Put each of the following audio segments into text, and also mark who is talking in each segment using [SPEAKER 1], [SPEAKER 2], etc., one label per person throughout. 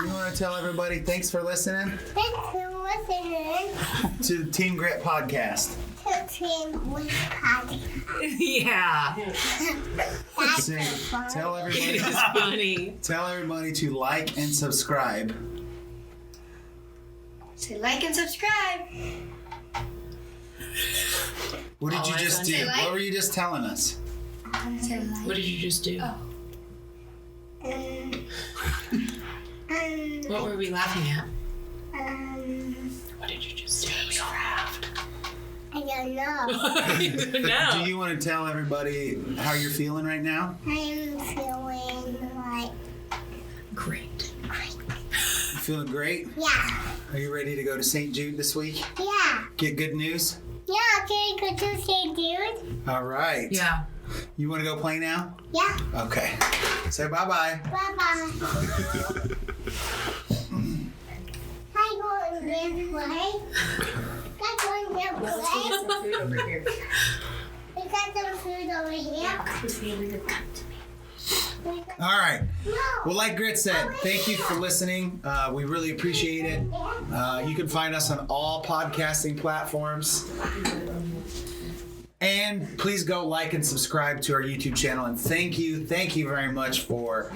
[SPEAKER 1] you want to tell everybody thanks for listening?
[SPEAKER 2] Thanks for listening
[SPEAKER 1] to the TeamGrit podcast.
[SPEAKER 2] to TeamGrit podcast.
[SPEAKER 3] Yeah.
[SPEAKER 1] Tell everybody.
[SPEAKER 3] It's funny.
[SPEAKER 1] Tell everybody to like and subscribe.
[SPEAKER 4] Say like and subscribe.
[SPEAKER 1] What did you
[SPEAKER 3] Always
[SPEAKER 1] just
[SPEAKER 3] on
[SPEAKER 1] do?
[SPEAKER 3] say
[SPEAKER 1] What were you just telling us?
[SPEAKER 4] Say like.
[SPEAKER 3] What did you just do? What were we laughing at? What did you just do? We laughed.
[SPEAKER 2] I don't know.
[SPEAKER 3] No.
[SPEAKER 1] Do you want to tell everybody how you're feeling right now?
[SPEAKER 2] I'm feeling like
[SPEAKER 3] Great.
[SPEAKER 1] You feeling great?
[SPEAKER 2] yeah.
[SPEAKER 1] Are you ready to go to St. Jude this week?
[SPEAKER 2] Yeah.
[SPEAKER 1] Get good news?
[SPEAKER 2] Yeah, can you go to St. Jude?
[SPEAKER 1] All right.
[SPEAKER 3] Yeah.
[SPEAKER 1] You want to go play now?
[SPEAKER 2] Yeah.
[SPEAKER 1] Okay. Say bye-bye.
[SPEAKER 2] Bye-bye. Hi, going this way. Got going this way. We got some food over here.
[SPEAKER 1] All right.
[SPEAKER 2] No.
[SPEAKER 1] Well, like Grit said, thank you for listening. We really appreciate it. You can find us on all podcasting platforms. And please go like and subscribe to our YouTube channel. And thank you very much for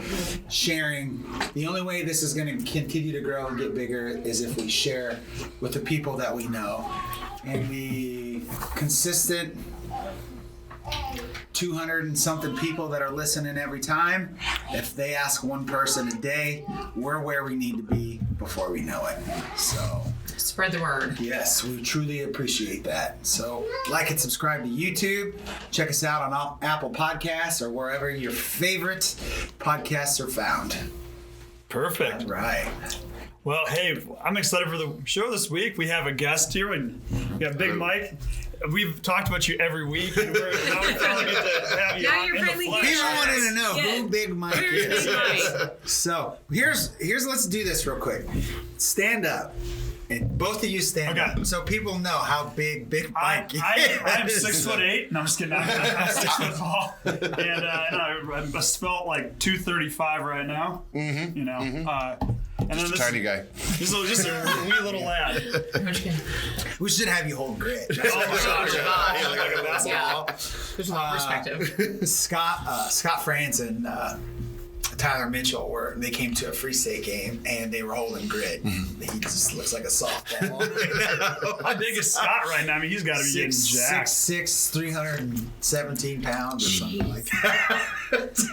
[SPEAKER 1] sharing. The only way this is going to continue to grow and get bigger is if we share with the people that we know. And the consistent 200 and something people that are listening every time. If they ask one person a day, we're where we need to be before we know it. So
[SPEAKER 3] Spread the word.
[SPEAKER 1] yes, we truly appreciate that. So like and subscribe to YouTube. Check us out on Apple Podcasts or wherever your favorite podcasts are found.
[SPEAKER 5] Perfect.
[SPEAKER 1] All right.
[SPEAKER 5] Well, hey, I'm excited for the show this week. We have a guest here, and we got Big Mike. We've talked about you every week, and now we finally get to have you
[SPEAKER 3] Now
[SPEAKER 5] on
[SPEAKER 3] you're
[SPEAKER 5] in the
[SPEAKER 3] finally
[SPEAKER 5] flesh.
[SPEAKER 3] here.
[SPEAKER 1] People wanted to know
[SPEAKER 3] Yeah.
[SPEAKER 1] who Big Mike
[SPEAKER 3] Where's
[SPEAKER 1] is.
[SPEAKER 3] Big Mike?
[SPEAKER 1] So here's let's do this real quick. Stand up. And both of you stand
[SPEAKER 5] Okay.
[SPEAKER 1] up so people know how big Mike is.
[SPEAKER 5] I'm 6'8". No, I'm just kidding. I'm 6 foot tall, and I felt like 235 right now. Mm-hmm. You know, and then
[SPEAKER 6] Just a tiny guy.
[SPEAKER 5] This is just a wee little lad.
[SPEAKER 1] We should have you hold Grit.
[SPEAKER 5] Oh my gosh!
[SPEAKER 1] You look like a basketball.
[SPEAKER 3] There's a lot of perspective.
[SPEAKER 1] Scott France and Tyler Mitchell they came to a Free State game and they were holding Grit.
[SPEAKER 6] Mm-hmm.
[SPEAKER 1] He just looks like a softball.
[SPEAKER 5] How big is Scott right now? I mean, he's got to be getting jacked.
[SPEAKER 1] 6'6", 317 pounds or something like that.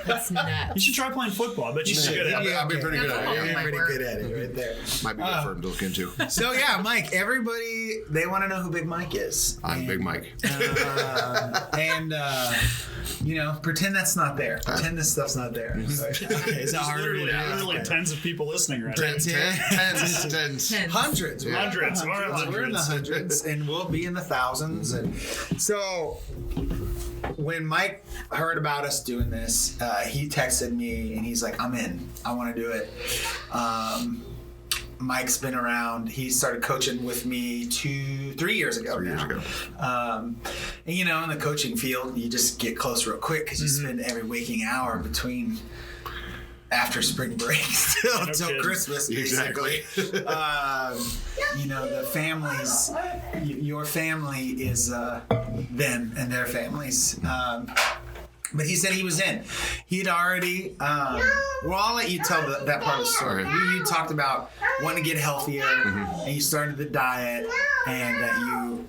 [SPEAKER 3] That's nuts.
[SPEAKER 5] You should try playing football. I bet you should.
[SPEAKER 6] I'll be pretty good at
[SPEAKER 1] You're
[SPEAKER 6] it.
[SPEAKER 1] pretty good at it right there.
[SPEAKER 6] Might be good for him to look into.
[SPEAKER 1] So yeah, Mike, everybody, they want to know who Big Mike is.
[SPEAKER 6] I'm Big Mike.
[SPEAKER 1] Pretend that's not there. Pretend this stuff's not there. Okay, is that
[SPEAKER 5] There's
[SPEAKER 1] hard to
[SPEAKER 5] literally,
[SPEAKER 1] do?
[SPEAKER 5] literally tens of people listening right now.
[SPEAKER 6] Tens.
[SPEAKER 1] Hundreds.
[SPEAKER 6] Yeah.
[SPEAKER 5] Hundreds.
[SPEAKER 1] We're in the hundreds, and we'll be in the thousands. And so, when Mike heard about us doing this, he texted me, and he's like, "I'm in. I want to do it." Mike's been around. He started coaching with me 3 years ago.
[SPEAKER 6] 3 years ago.
[SPEAKER 1] And in the coaching field, you just get close real quick because you spend every waking hour between after spring break till
[SPEAKER 5] kidding.
[SPEAKER 1] Christmas, basically.
[SPEAKER 6] Exactly.
[SPEAKER 1] The families, your family is them and their families. But he said he was in. He'd already. Well, I'll let you tell that part of the story. You talked about wanting to get healthier, and you started the diet, and that you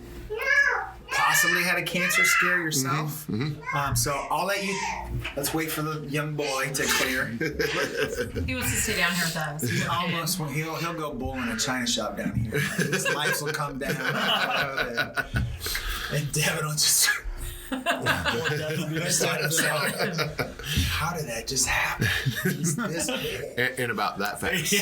[SPEAKER 1] possibly had a cancer scare yourself. So I'll let you. Let's wait for the young boy to clear.
[SPEAKER 3] He wants to sit down here with us.
[SPEAKER 1] Almost. He'll go bull in a china shop down here. His lights will come down, and Devin will just. How did that just happen? He's this big.
[SPEAKER 6] And about that fast.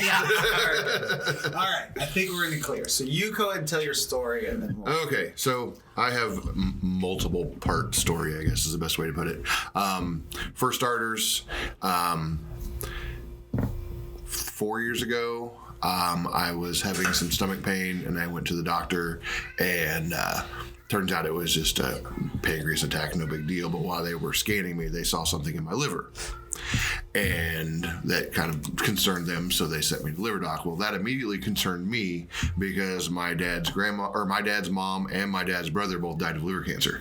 [SPEAKER 1] All right, I think we're in the clear. So you go ahead and tell your story, and then we'll...
[SPEAKER 6] Okay, so I have multiple part story, I guess is the best way to put it. For starters, 4 years ago, I was having some stomach pain, and I went to the doctor, and turns out it was just a pancreas attack, no big deal. But while they were scanning me, they saw something in my liver. and that kind of concerned them, so they sent me to liver doc. Well, that immediately concerned me because my dad's mom and my dad's brother both died of liver cancer.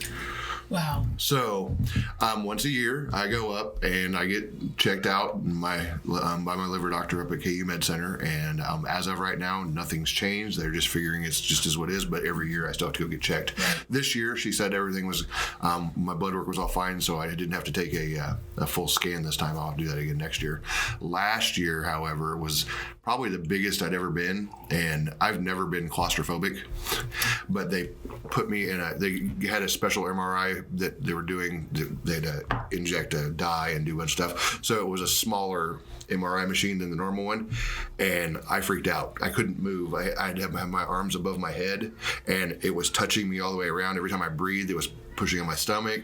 [SPEAKER 3] Wow.
[SPEAKER 6] So, once a year, I go up and I get checked out by my liver doctor up at KU Med Center. And as of right now, nothing's changed. They're just figuring it's just as what it is. But every year, I still have to go get checked. This year, she said everything was, my blood work was all fine, so I didn't have to take a full scan this time. I'll have to do that again next year. Last year, however, was probably the biggest I'd ever been, and I've never been claustrophobic. But they put me in they had a special MRI that they were doing. They had to inject a dye and do a bunch of stuff. So it was a smaller MRI machine than the normal one, and I freaked out. I couldn't move. I'd have my arms above my head, and it was touching me all the way around. Every time I breathed, it was pushing on my stomach.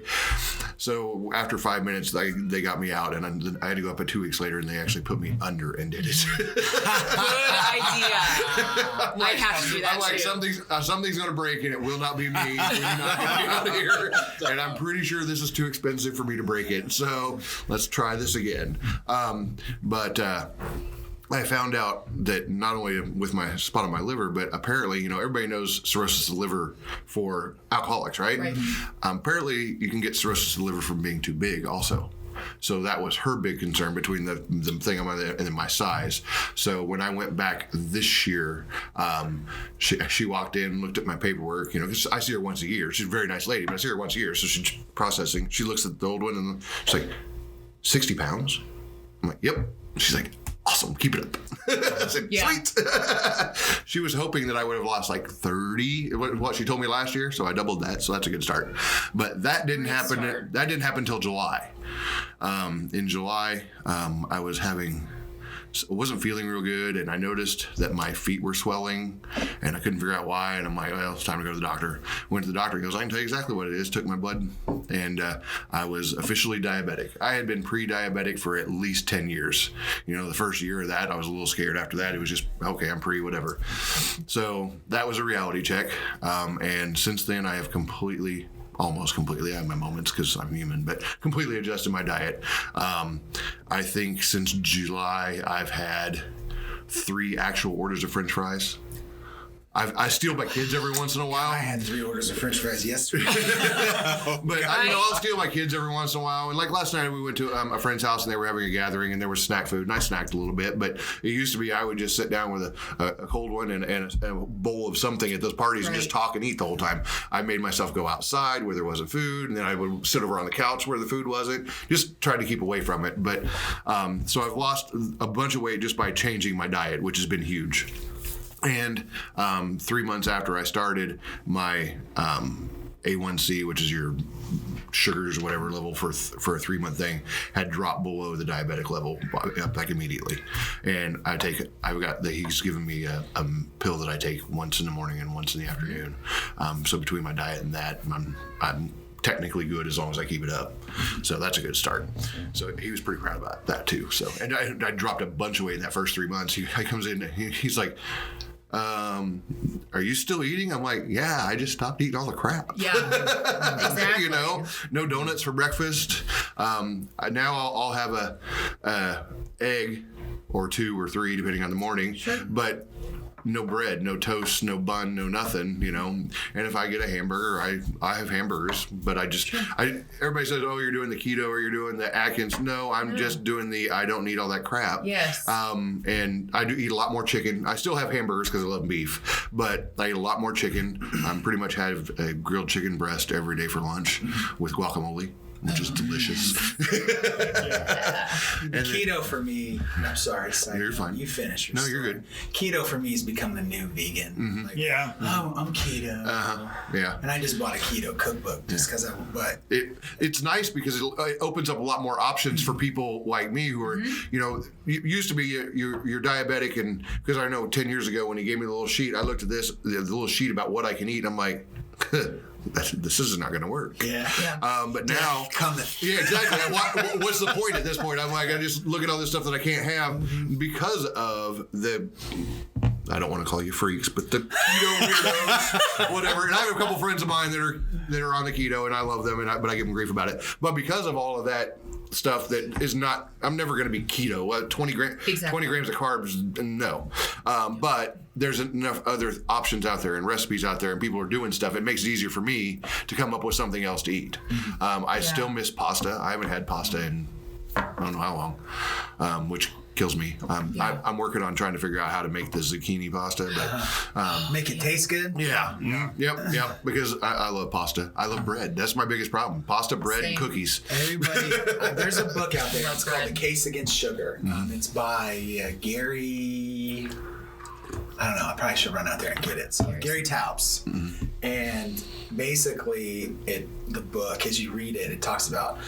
[SPEAKER 6] So after 5 minutes, they got me out, and I had to go up 2 weeks later, and they actually put me under and did it.
[SPEAKER 3] Good idea. I have to do that
[SPEAKER 6] I'm like,
[SPEAKER 3] too.
[SPEAKER 6] something's going to break, and it will not be me. We're not going to get out of here. And I'm pretty sure this is too expensive for me to break it. So let's try this again. But I found out that not only with my spot on my liver, but apparently, everybody knows cirrhosis of the liver for alcoholics, right? Apparently, you can get cirrhosis of the liver from being too big also. So that was her big concern between the thing on my and then my size. So when I went back this year, she walked in, looked at my paperwork, because I see her once a year. She's a very nice lady, but I see her once a year. So she's processing. She looks at the old one and she's like, 60 pounds? I'm like, yep. She's like, awesome, keep it up. I said, sweet. She was hoping that I would have lost like 30, what she told me last year, so I doubled that, so that's a good start. But that didn't happen. That didn't happen until July. In July, I wasn't feeling real good, and I noticed that my feet were swelling, and I couldn't figure out why, and I'm like, well, it's time to go to the doctor. Went to the doctor, he goes, I can tell you exactly what it is, took my blood, and I was officially diabetic. I had been pre-diabetic for at least 10 years. The first year of that, I was a little scared. After that, it was just, okay, I'm pre, whatever. So that was a reality check, and since then, I have almost completely, I have my moments because I'm human, but completely adjusted my diet. I think since July, I've had 3 actual orders of French fries. I steal my kids every once in a while.
[SPEAKER 1] I had 3 orders of French fries yesterday.
[SPEAKER 6] But I'll steal my kids every once in a while. And like last night, we went to a friend's house and they were having a gathering and there was snack food. And I snacked a little bit, but it used to be I would just sit down with a cold one and a bowl of something at those parties and just talk and eat the whole time. I made myself go outside where there wasn't food, and then I would sit over on the couch where the food wasn't. Just tried to keep away from it. But so I've lost a bunch of weight just by changing my diet, which has been huge. And 3 months after I started, my A1C, which is your sugars, whatever level for a 3-month thing, had dropped below the diabetic level like immediately. And he's given me a pill that I take once in the morning and once in the afternoon. So between my diet and that, I'm technically good as long as I keep it up. So that's a good start. So he was pretty proud about that too. So, and I dropped a bunch of weight in that first 3 months. He comes in, he's like, are you still eating? I'm like, yeah, I just stopped eating all the crap.
[SPEAKER 3] Yeah, exactly.
[SPEAKER 6] No donuts for breakfast. Now I'll have a egg or 2 or 3 depending on the morning. Sure. But no bread, no toast, no bun, no nothing, And if I get a hamburger, I have hamburgers, but everybody says, oh, you're doing the keto or you're doing the Atkins. No, I'm just doing I don't need all that crap.
[SPEAKER 3] Yes.
[SPEAKER 6] And I do eat a lot more chicken. I still have hamburgers because I love beef, but I eat a lot more chicken. I pretty much have a grilled chicken breast every day for lunch with guacamole, which is delicious.
[SPEAKER 1] Keto for me, I'm sorry.
[SPEAKER 6] You're fine.
[SPEAKER 1] You finish your
[SPEAKER 6] No,
[SPEAKER 1] story.
[SPEAKER 6] you're good.
[SPEAKER 1] Keto for me has become the new vegan.
[SPEAKER 5] Mm-hmm.
[SPEAKER 1] Like,
[SPEAKER 5] yeah.
[SPEAKER 1] Oh, I'm keto.
[SPEAKER 6] Yeah.
[SPEAKER 1] And I just bought a keto cookbook just because
[SPEAKER 6] it's nice because it opens up a lot more options for people like me who are, you used to be you're diabetic, and because I know 10 years ago when he gave me the little sheet, I looked at the little sheet about what I can eat, and I'm like, this is not going to work.
[SPEAKER 1] Yeah.
[SPEAKER 6] But now, yeah, exactly. What's the point at this point? I'm like, I just look at all this stuff that I can't have because of I don't want to call you freaks, but the keto weirdos, whatever. And I have a couple friends of mine that are on the keto, and I love them, but I give them grief about it. But because of all of that, stuff that is not. I'm never going to be keto. 20 grams of carbs, no. But there's enough other options out there and recipes out there, and people are doing stuff. It makes it easier for me to come up with something else to eat. I still miss pasta. I haven't had pasta in I don't know how long, which kills me. I'm working on trying to figure out how to make the zucchini pasta, but
[SPEAKER 1] make it taste good.
[SPEAKER 6] Yeah. Yep. Because I love pasta. I love bread. That's my biggest problem. Pasta, bread, and cookies.
[SPEAKER 1] Everybody, there's a book out there. It's called The Case Against Sugar. It's by Gary. I don't know. I probably should run out there and get it. So Gary Taubes. And basically, the book, as you read it, it talks about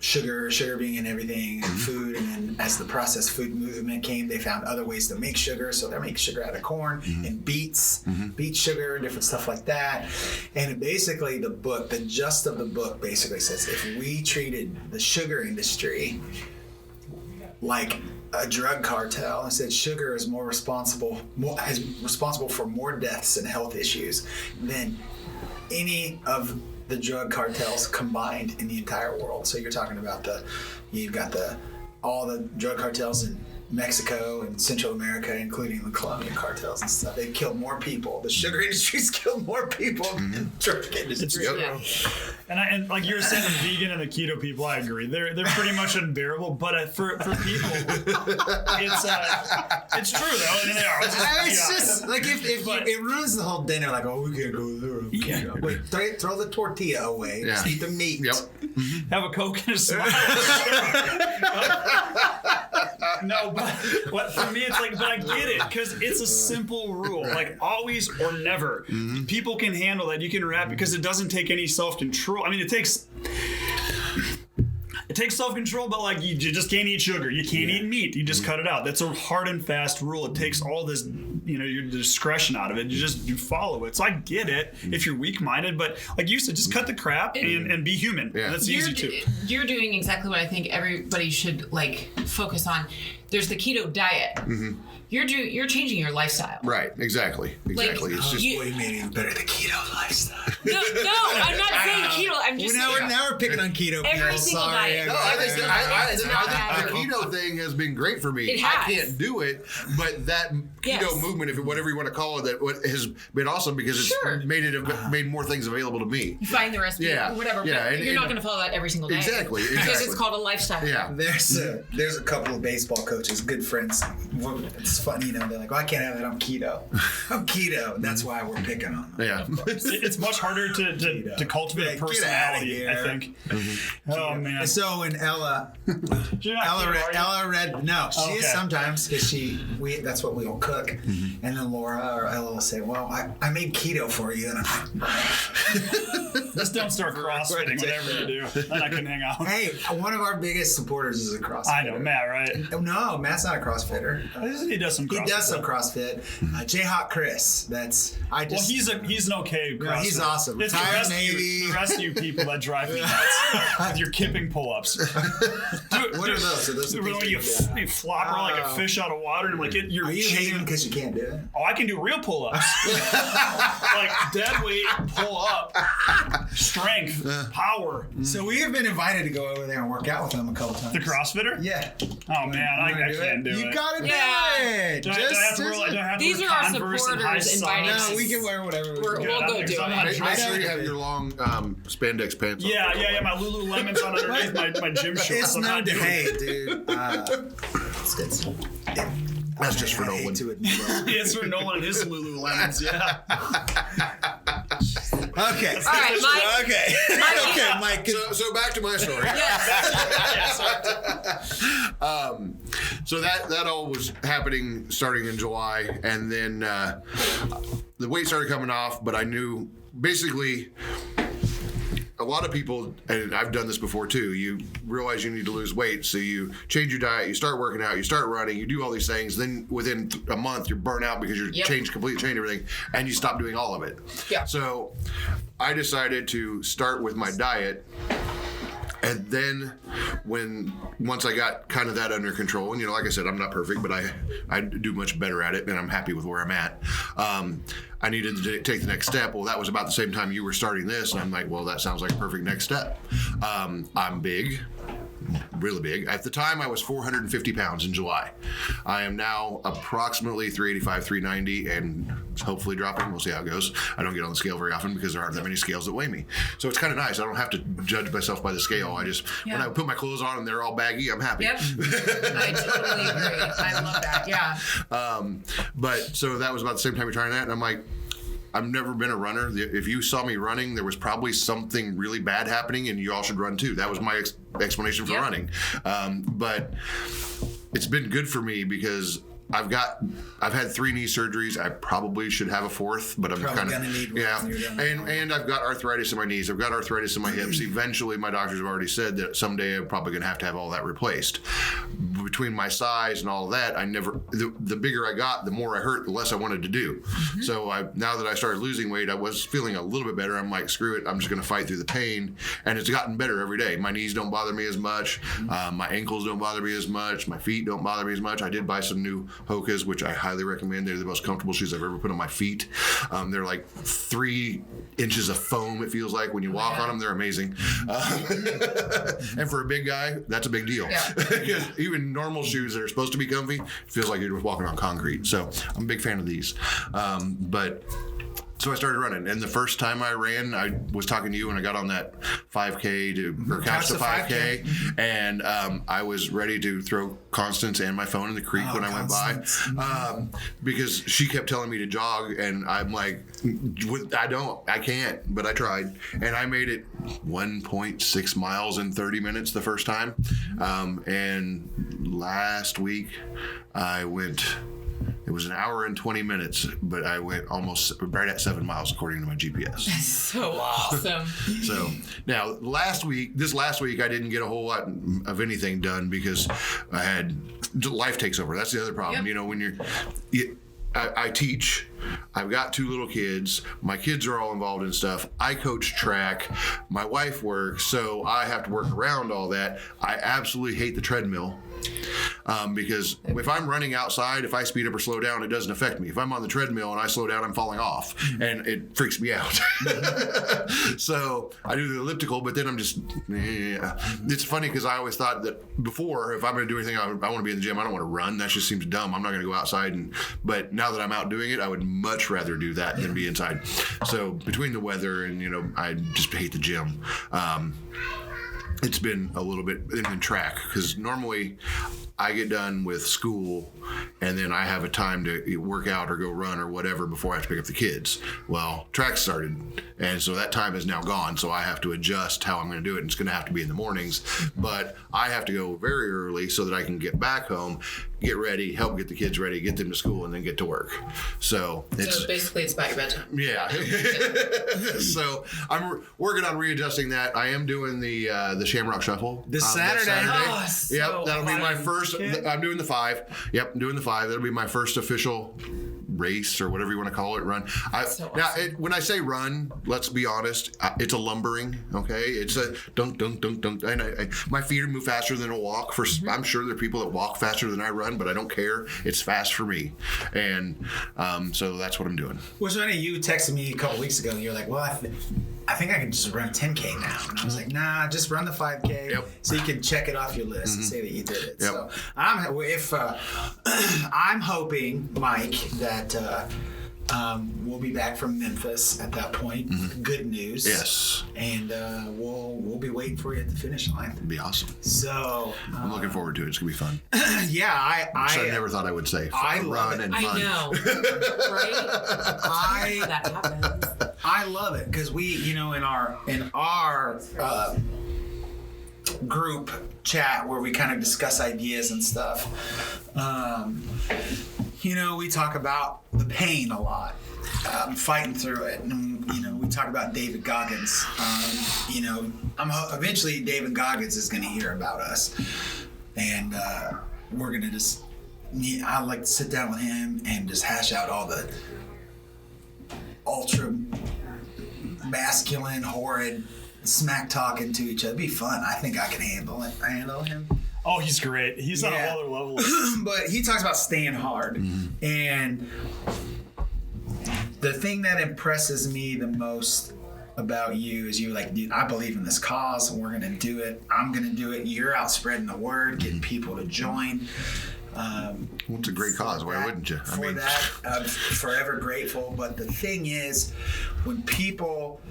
[SPEAKER 1] sugar being in everything, and food, and then as the processed food movement came, they found other ways to make sugar. So they're making sugar out of corn and beets, beet sugar, different stuff like that. And basically, the gist of the book basically says if we treated the sugar industry like a drug cartel and said sugar is responsible for more deaths and health issues than any of the drug cartels combined in the entire world. So you're talking about you've got all the drug cartels in Mexico and Central America, including the Colombian cartels and stuff. They've killed more people. The sugar industry's killed more people than the drug industry.
[SPEAKER 5] And like you were saying, the vegan and the keto people, I agree. They're pretty much unbearable. But for people, it's true though. And they are.
[SPEAKER 1] It's just like if it ruins the whole dinner. Like, oh, we can't go there.
[SPEAKER 5] Yeah.
[SPEAKER 1] Wait, throw the tortilla away. Just eat the meat.
[SPEAKER 6] Yep.
[SPEAKER 5] Have a Coke and a smile. No, but for me, it's like, but I get it because it's a simple rule, like always or never. People can handle that. You can wrap because it doesn't take any self-control. I mean, it takes self-control, but like you just can't eat sugar. You can't eat meat. You just cut it out. That's a hard and fast rule. It takes all this, your discretion out of it. You follow it. So I get it if you're weak-minded, but like you said, just cut the crap and be human. Yeah. That's easy too.
[SPEAKER 3] You're doing exactly what I think everybody should like focus on. There's the keto diet. You're changing your lifestyle.
[SPEAKER 6] Right. Exactly.
[SPEAKER 3] Like,
[SPEAKER 6] It's just
[SPEAKER 1] Way maybe better the keto lifestyle.
[SPEAKER 3] No, I'm not saying keto. I'm just saying.
[SPEAKER 1] Now we're picking on keto.
[SPEAKER 3] Every single diet.
[SPEAKER 6] No, I think the keto thing has been great for me.
[SPEAKER 3] It has.
[SPEAKER 6] I can't do it, but that keto movement, whatever you want to call it, has been awesome because it's made more things available to me.
[SPEAKER 3] You find the recipe, whatever.
[SPEAKER 6] Yeah,
[SPEAKER 3] but you're not going to follow that every single day.
[SPEAKER 6] Exactly.
[SPEAKER 3] Because it's called a lifestyle.
[SPEAKER 6] Yeah.
[SPEAKER 1] There's a couple of baseball coaches, good friends. It's funny, they're like, well, I can't have that. I'm keto. I'm keto. And that's why we're picking on them.
[SPEAKER 6] Yeah.
[SPEAKER 5] It's much harder to cultivate a personality, I think. Oh man.
[SPEAKER 1] So when Ella read, no, she is sometimes because that's what we all cook. And then Laura or Ella will say, well, I made keto for you. And I'm like,
[SPEAKER 5] just don't start crossfitting, whatever you do. Then I can hang out.
[SPEAKER 1] Hey, one of our biggest supporters is a CrossFitter.
[SPEAKER 5] I know, Matt, right?
[SPEAKER 1] No, Matt's not a CrossFitter.
[SPEAKER 5] He does some CrossFit.
[SPEAKER 1] He does some CrossFit. Jayhawk Chris.
[SPEAKER 5] He's an okay CrossFit.
[SPEAKER 1] No, he's awesome.
[SPEAKER 5] It's
[SPEAKER 1] Retired Navy.
[SPEAKER 5] The rest of you people that drive me nuts with your kipping pull-ups.
[SPEAKER 1] What are those? Are those the
[SPEAKER 5] when you flop her like a fish out of water and like you're
[SPEAKER 1] Are you hating because you can't do it?
[SPEAKER 5] Oh, I can do real pull-ups. Like dead weight, pull up, strength, power.
[SPEAKER 1] So we have been invited to go over there and work out with them a couple times.
[SPEAKER 5] The CrossFitter?
[SPEAKER 1] Yeah.
[SPEAKER 5] Oh man, I can't do it.
[SPEAKER 1] You gotta do it.
[SPEAKER 5] Do I have to wear
[SPEAKER 3] These are our supporters inviting us.
[SPEAKER 1] No, we can wear whatever.
[SPEAKER 3] We'll go do it.
[SPEAKER 6] Make sure you have your long spandex pants on.
[SPEAKER 5] Yeah. My Lululemons on underneath my gym shorts.
[SPEAKER 1] It's no day, dude.
[SPEAKER 3] It's good stuff.
[SPEAKER 6] That's just for Nolan.
[SPEAKER 5] It's for Nolan and his Lululemons, yeah.
[SPEAKER 1] Okay.
[SPEAKER 3] All right, Mike.
[SPEAKER 1] Okay. Okay, Mike.
[SPEAKER 6] So back to my story. So that all was happening starting in July, and then the weight started coming off, but I knew basically a lot of people, and I've done this before too, you realize you need to lose weight, so you change your diet, you start working out, you start running, you do all these things, then within a month you're burnt out because you're completely changed everything, and you stop doing all of it. Yeah. So I decided to start with my diet. And then once I got kind of that under control, and like I said, I'm not perfect, but I do much better at it, and I'm happy with where I'm at. I needed to take the next step. Well, that was about the same time you were starting this, and I'm like, well, that sounds like a perfect next step. I'm big. really big. At the time, I was 450 pounds in July. I am now approximately 385, 390, and hopefully dropping. We'll see how it goes. I don't get on the scale very often because there aren't that many scales that weigh me. So it's kind of nice. I don't have to judge myself by the scale. I just, when I put my clothes on and they're all baggy, I'm happy.
[SPEAKER 3] Yep. I totally agree. I love that. Yeah.
[SPEAKER 6] But so that was about the same time we were trying that, and I'm like, I've never been a runner. If you saw me running, there was probably something really bad happening, and you all should run too. That was my explanation for running. But it's been good for me because I've had 3 knee surgeries. I probably should have a 4th, but I'm kind of
[SPEAKER 1] need one
[SPEAKER 6] and I've got arthritis in my knees. I've got arthritis in my hips. Eventually, my doctors have already said that someday I'm probably going to have all that replaced. Between my size and all of that, the bigger I got, the more I hurt, the less I wanted to do. So now that I started losing weight, I was feeling a little bit better. I'm like, screw it, I'm just going to fight through the pain, and it's gotten better every day. My knees don't bother me as much. My ankles don't bother me as much. My feet don't bother me as much. I did buy some new Hokas, which I highly recommend. They're the most comfortable shoes I've ever put on my feet. They're like 3 inches of foam, it feels like, when you walk on them. They're amazing. And for a big guy, that's a big deal. Because even normal shoes that are supposed to be comfy, it feels like you're just walking on concrete. So I'm a big fan of these. So I started running, and the first time I ran, I was talking to you when I got on that 5K or couch to 5K, and I was ready to throw Constance and my phone in the creek when I went by, because she kept telling me to jog, and I'm like, I can't, but I tried, and I made it 1.6 miles in 30 minutes the first time, and last week I went. It was an hour and 20 minutes, but I went almost right at 7 miles according to my GPS.
[SPEAKER 3] So awesome.
[SPEAKER 6] So now this last week, I didn't get a whole lot of anything done because life takes over. That's the other problem. You know, when I teach, I've got 2 little kids. My kids are all involved in stuff. I coach track. My wife works, so I have to work around all that. I absolutely hate the treadmill. Because if I'm running outside, if I speed up or slow down, it doesn't affect me. If I'm on the treadmill and I slow down, I'm falling off, and it freaks me out. So I do the elliptical, but then I'm just, It's funny because I always thought that before, if I'm going to do anything, I want to be in the gym. I don't want to run. That just seems dumb. I'm not going to go outside. But now that I'm out doing it, I would much rather do that than be inside. So between the weather and, I just hate the gym. It's been a little bit in track because normally I get done with school and then I have a time to work out or go run or whatever before I have to pick up the kids. Well, track started, and so that time is now gone, so I have to adjust how I'm going to do it, and it's going to have to be in the mornings. But I have to go very early so that I can get back home, get ready, help get the kids ready, get them to school, and then get to work. So
[SPEAKER 3] basically it's about your bedtime.
[SPEAKER 6] Yeah. So I'm working on readjusting that. I am doing the Shamrock Shuffle
[SPEAKER 1] this Saturday.
[SPEAKER 3] Oh, so
[SPEAKER 6] yep, that'll be my
[SPEAKER 3] fun.
[SPEAKER 6] first. I'm doing the 5. Yep, I'm doing the 5. That'll be my first official race or whatever you want to call it. Run. Now, when I say run, let's be honest. It's a lumbering. Okay, it's a dunk, dunk, dunk, dunk. And my feet move faster than a walk. I'm sure there are people that walk faster than I run, but I don't care. It's fast for me, and so that's what I'm doing.
[SPEAKER 1] Was funny, you texted me a couple weeks ago, and you're like, "Well, I think I can just run 10K now." And I was like, "Nah, just run the 5K, so you can check it off your list and say that you did it."
[SPEAKER 6] Yep.
[SPEAKER 1] So I'm hoping, Mike, that we'll be back from Memphis at that point. Good news.
[SPEAKER 6] Yes.
[SPEAKER 1] And we'll be waiting for you at the finish line.
[SPEAKER 6] It'd be awesome.
[SPEAKER 1] So
[SPEAKER 6] I'm looking forward to it. It's gonna be fun.
[SPEAKER 1] Yeah,
[SPEAKER 6] I never thought I would say
[SPEAKER 1] I
[SPEAKER 6] run
[SPEAKER 1] love it.
[SPEAKER 6] and fun.
[SPEAKER 3] I know, right? That happens.
[SPEAKER 1] I love it because we, in our group chat where we kind of discuss ideas and stuff, we talk about the pain a lot, fighting through it, and we talk about David Goggins. Eventually David Goggins is going to hear about us, and we're going to I like to sit down with him and just hash out all the ultra masculine, horrid smack talking to each other. It'd be fun. I think I can handle him.
[SPEAKER 5] Oh, he's great. He's on a whole other level.
[SPEAKER 1] But he talks about staying hard. And the thing that impresses me the most about you is you were like, dude, I believe in this cause. We're going to do it. I'm going to do it. You're out spreading the word, getting people to join.
[SPEAKER 6] Well, it's a great cause. Why wouldn't you?
[SPEAKER 1] For that, I'm forever grateful. But the thing is, when people,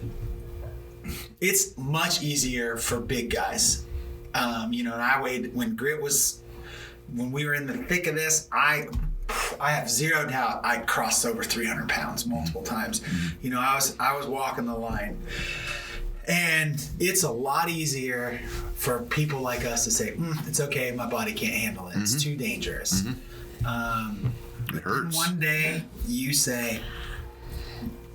[SPEAKER 1] it's much easier for big guys. You know, and I weighed, when we were in the thick of this, I have zero doubt I crossed over 300 pounds multiple times. You know, I was walking the line. And it's a lot easier for people like us to say, it's okay, my body can't handle it. It's too dangerous.
[SPEAKER 6] It hurts.
[SPEAKER 1] One day you say,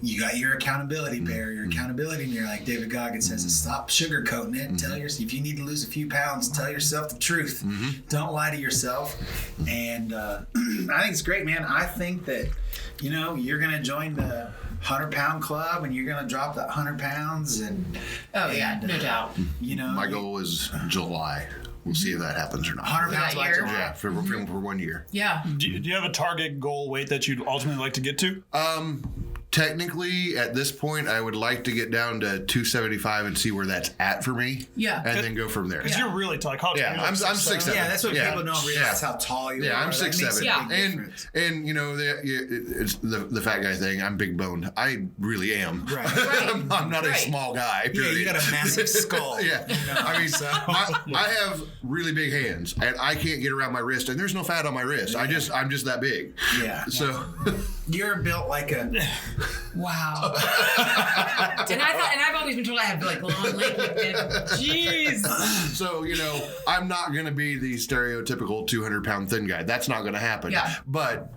[SPEAKER 1] you got your accountability bear, your accountability mirror, like David Goggins says, is stop sugarcoating it. Tell yourself, if you need to lose a few pounds, tell yourself the truth. Don't lie to yourself. And I think it's great, man. I think that, you know, you're going to join the 100-pound club and you're going to drop that 100 pounds. And
[SPEAKER 3] no doubt.
[SPEAKER 1] You know,
[SPEAKER 6] My goal is July. We'll see if that happens or not.
[SPEAKER 1] 100 pounds by July.
[SPEAKER 6] Yeah, for 1 year.
[SPEAKER 3] Yeah.
[SPEAKER 5] Do you have a target goal weight that you'd ultimately like to get to?
[SPEAKER 6] Technically, at this point, I would like to get down to 275 and see where that's at for me.
[SPEAKER 3] Yeah.
[SPEAKER 6] And then go from there.
[SPEAKER 5] Because you're really tall. Like,
[SPEAKER 6] Yeah, I'm 6'7".
[SPEAKER 1] Yeah, that's what people don't realize, how tall you are.
[SPEAKER 6] Yeah, I'm
[SPEAKER 1] That makes
[SPEAKER 6] 6'7".
[SPEAKER 1] a big
[SPEAKER 3] Yeah.
[SPEAKER 1] difference.
[SPEAKER 6] And you know, it's the fat guy thing. I'm big boned. I really am.
[SPEAKER 1] Right.
[SPEAKER 6] I'm not a
[SPEAKER 3] Right.
[SPEAKER 6] small guy.
[SPEAKER 1] Yeah,
[SPEAKER 6] Period.
[SPEAKER 1] you got a massive skull.
[SPEAKER 6] Yeah, I mean, I have really big hands, and I can't get around my wrist, and there's no fat on my wrist. I'm just that big.
[SPEAKER 1] Yeah.
[SPEAKER 6] So,
[SPEAKER 1] You're built like a...
[SPEAKER 3] Wow. and I've always been told I have like long, lanky, jeez.
[SPEAKER 6] so you know, I'm not gonna be the stereotypical 200-pound thin guy. That's not gonna happen.
[SPEAKER 3] Yeah.
[SPEAKER 6] But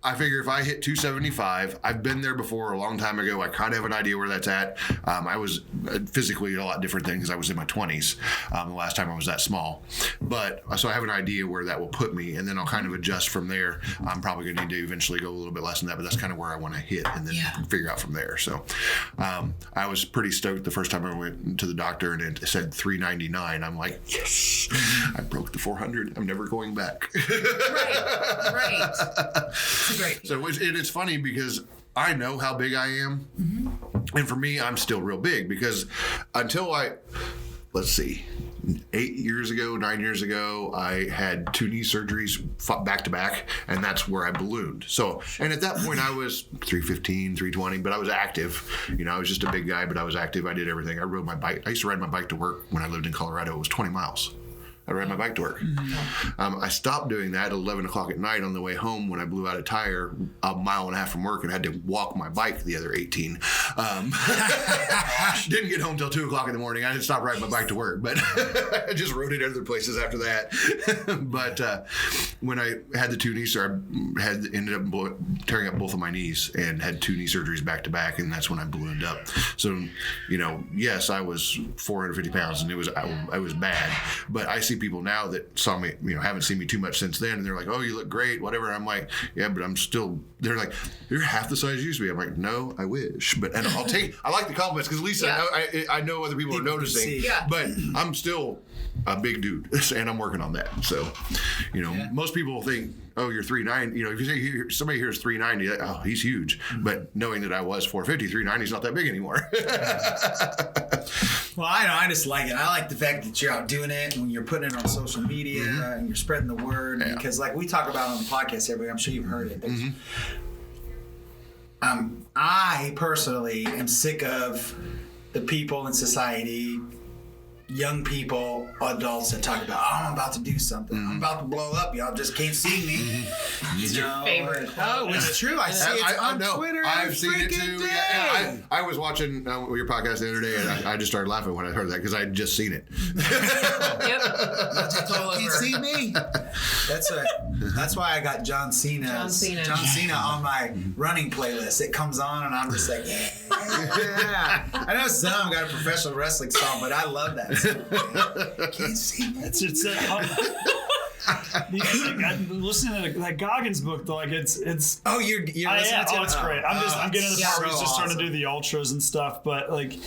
[SPEAKER 6] I figure if I hit 275, I've been there before a long time ago. I kind of have an idea where that's at. I was physically a lot different then because I was in my 20s the last time I was that small. But so I have an idea where that will put me, and then I'll kind of adjust from there. I'm probably going to need to eventually go a little bit less than that, but that's kind of where I want to hit and then figure out from there. So I was pretty stoked the first time I went to the doctor and it said 399. I'm like, yes, I broke the 400. I'm never going back.
[SPEAKER 3] Right. It's a great.
[SPEAKER 6] So it's funny because I know how big I am. And for me, I'm still real big because until let's see, 9 years ago, I had 2 knee surgeries back to back, and that's where I ballooned. So, and at that point I was 315, 320, but I was active. You know, I was just a big guy, but I was active. I did everything. I rode my bike. I used to ride my bike to work when I lived in Colorado. It was 20 miles. I ride my bike to work. I stopped doing that at 11 o'clock at night on the way home when I blew out a tire 1.5 miles from work and had to walk my bike the other 18. Didn't get home till 2 o'clock in the morning. I had to stop riding my bike to work, but I just rode it other places after that. But when I had the 2 knee surgeries, I ended up tearing up both of my knees and had 2 knee surgeries back to back, and that's when I ballooned up. So, you know, yes, I was 450 pounds, and I was bad, but I see people now that saw me, you know, haven't seen me too much since then, and they're like, oh, you look great, whatever. I'm like, yeah, but I'm still, they're like, you're half the size you used to be. I'm like, no, I wish. But, and I like the compliments because at least I know other people are noticing, but I'm still a big dude and I'm working on that. So, you know, most people think, oh, you're 390. You know, if you say somebody hears 390, oh, he's huge. But knowing that I was 450, 390 is not that big anymore.
[SPEAKER 1] Well, I know. I just like it. I like the fact that you're out doing it and you're putting it on social media and you're spreading the word. Yeah. Because, like we talk about on the podcast every week, I'm sure you've heard it. I personally am sick of the people in society, young people, adults that talk about, oh, I'm about to do something. I'm about to blow up. Y'all just can't see me.
[SPEAKER 3] It's your favorite.
[SPEAKER 1] Oh, it's true. I see it on Twitter.
[SPEAKER 6] I've seen it too. Yeah, I was watching your podcast the other day, and I just started laughing when I heard that because I had just seen it.
[SPEAKER 1] Can't see me. That's why I got John Cena on my running playlist. It comes on, and I'm just like, yeah. I know some got a professional wrestling song, but I love that. Can't see me.
[SPEAKER 5] It's listening to that Goggins book though, like it's
[SPEAKER 1] oh you're listening to it?
[SPEAKER 5] Oh, it's great. I'm getting to the part where he's just starting to do the ultras and stuff, but like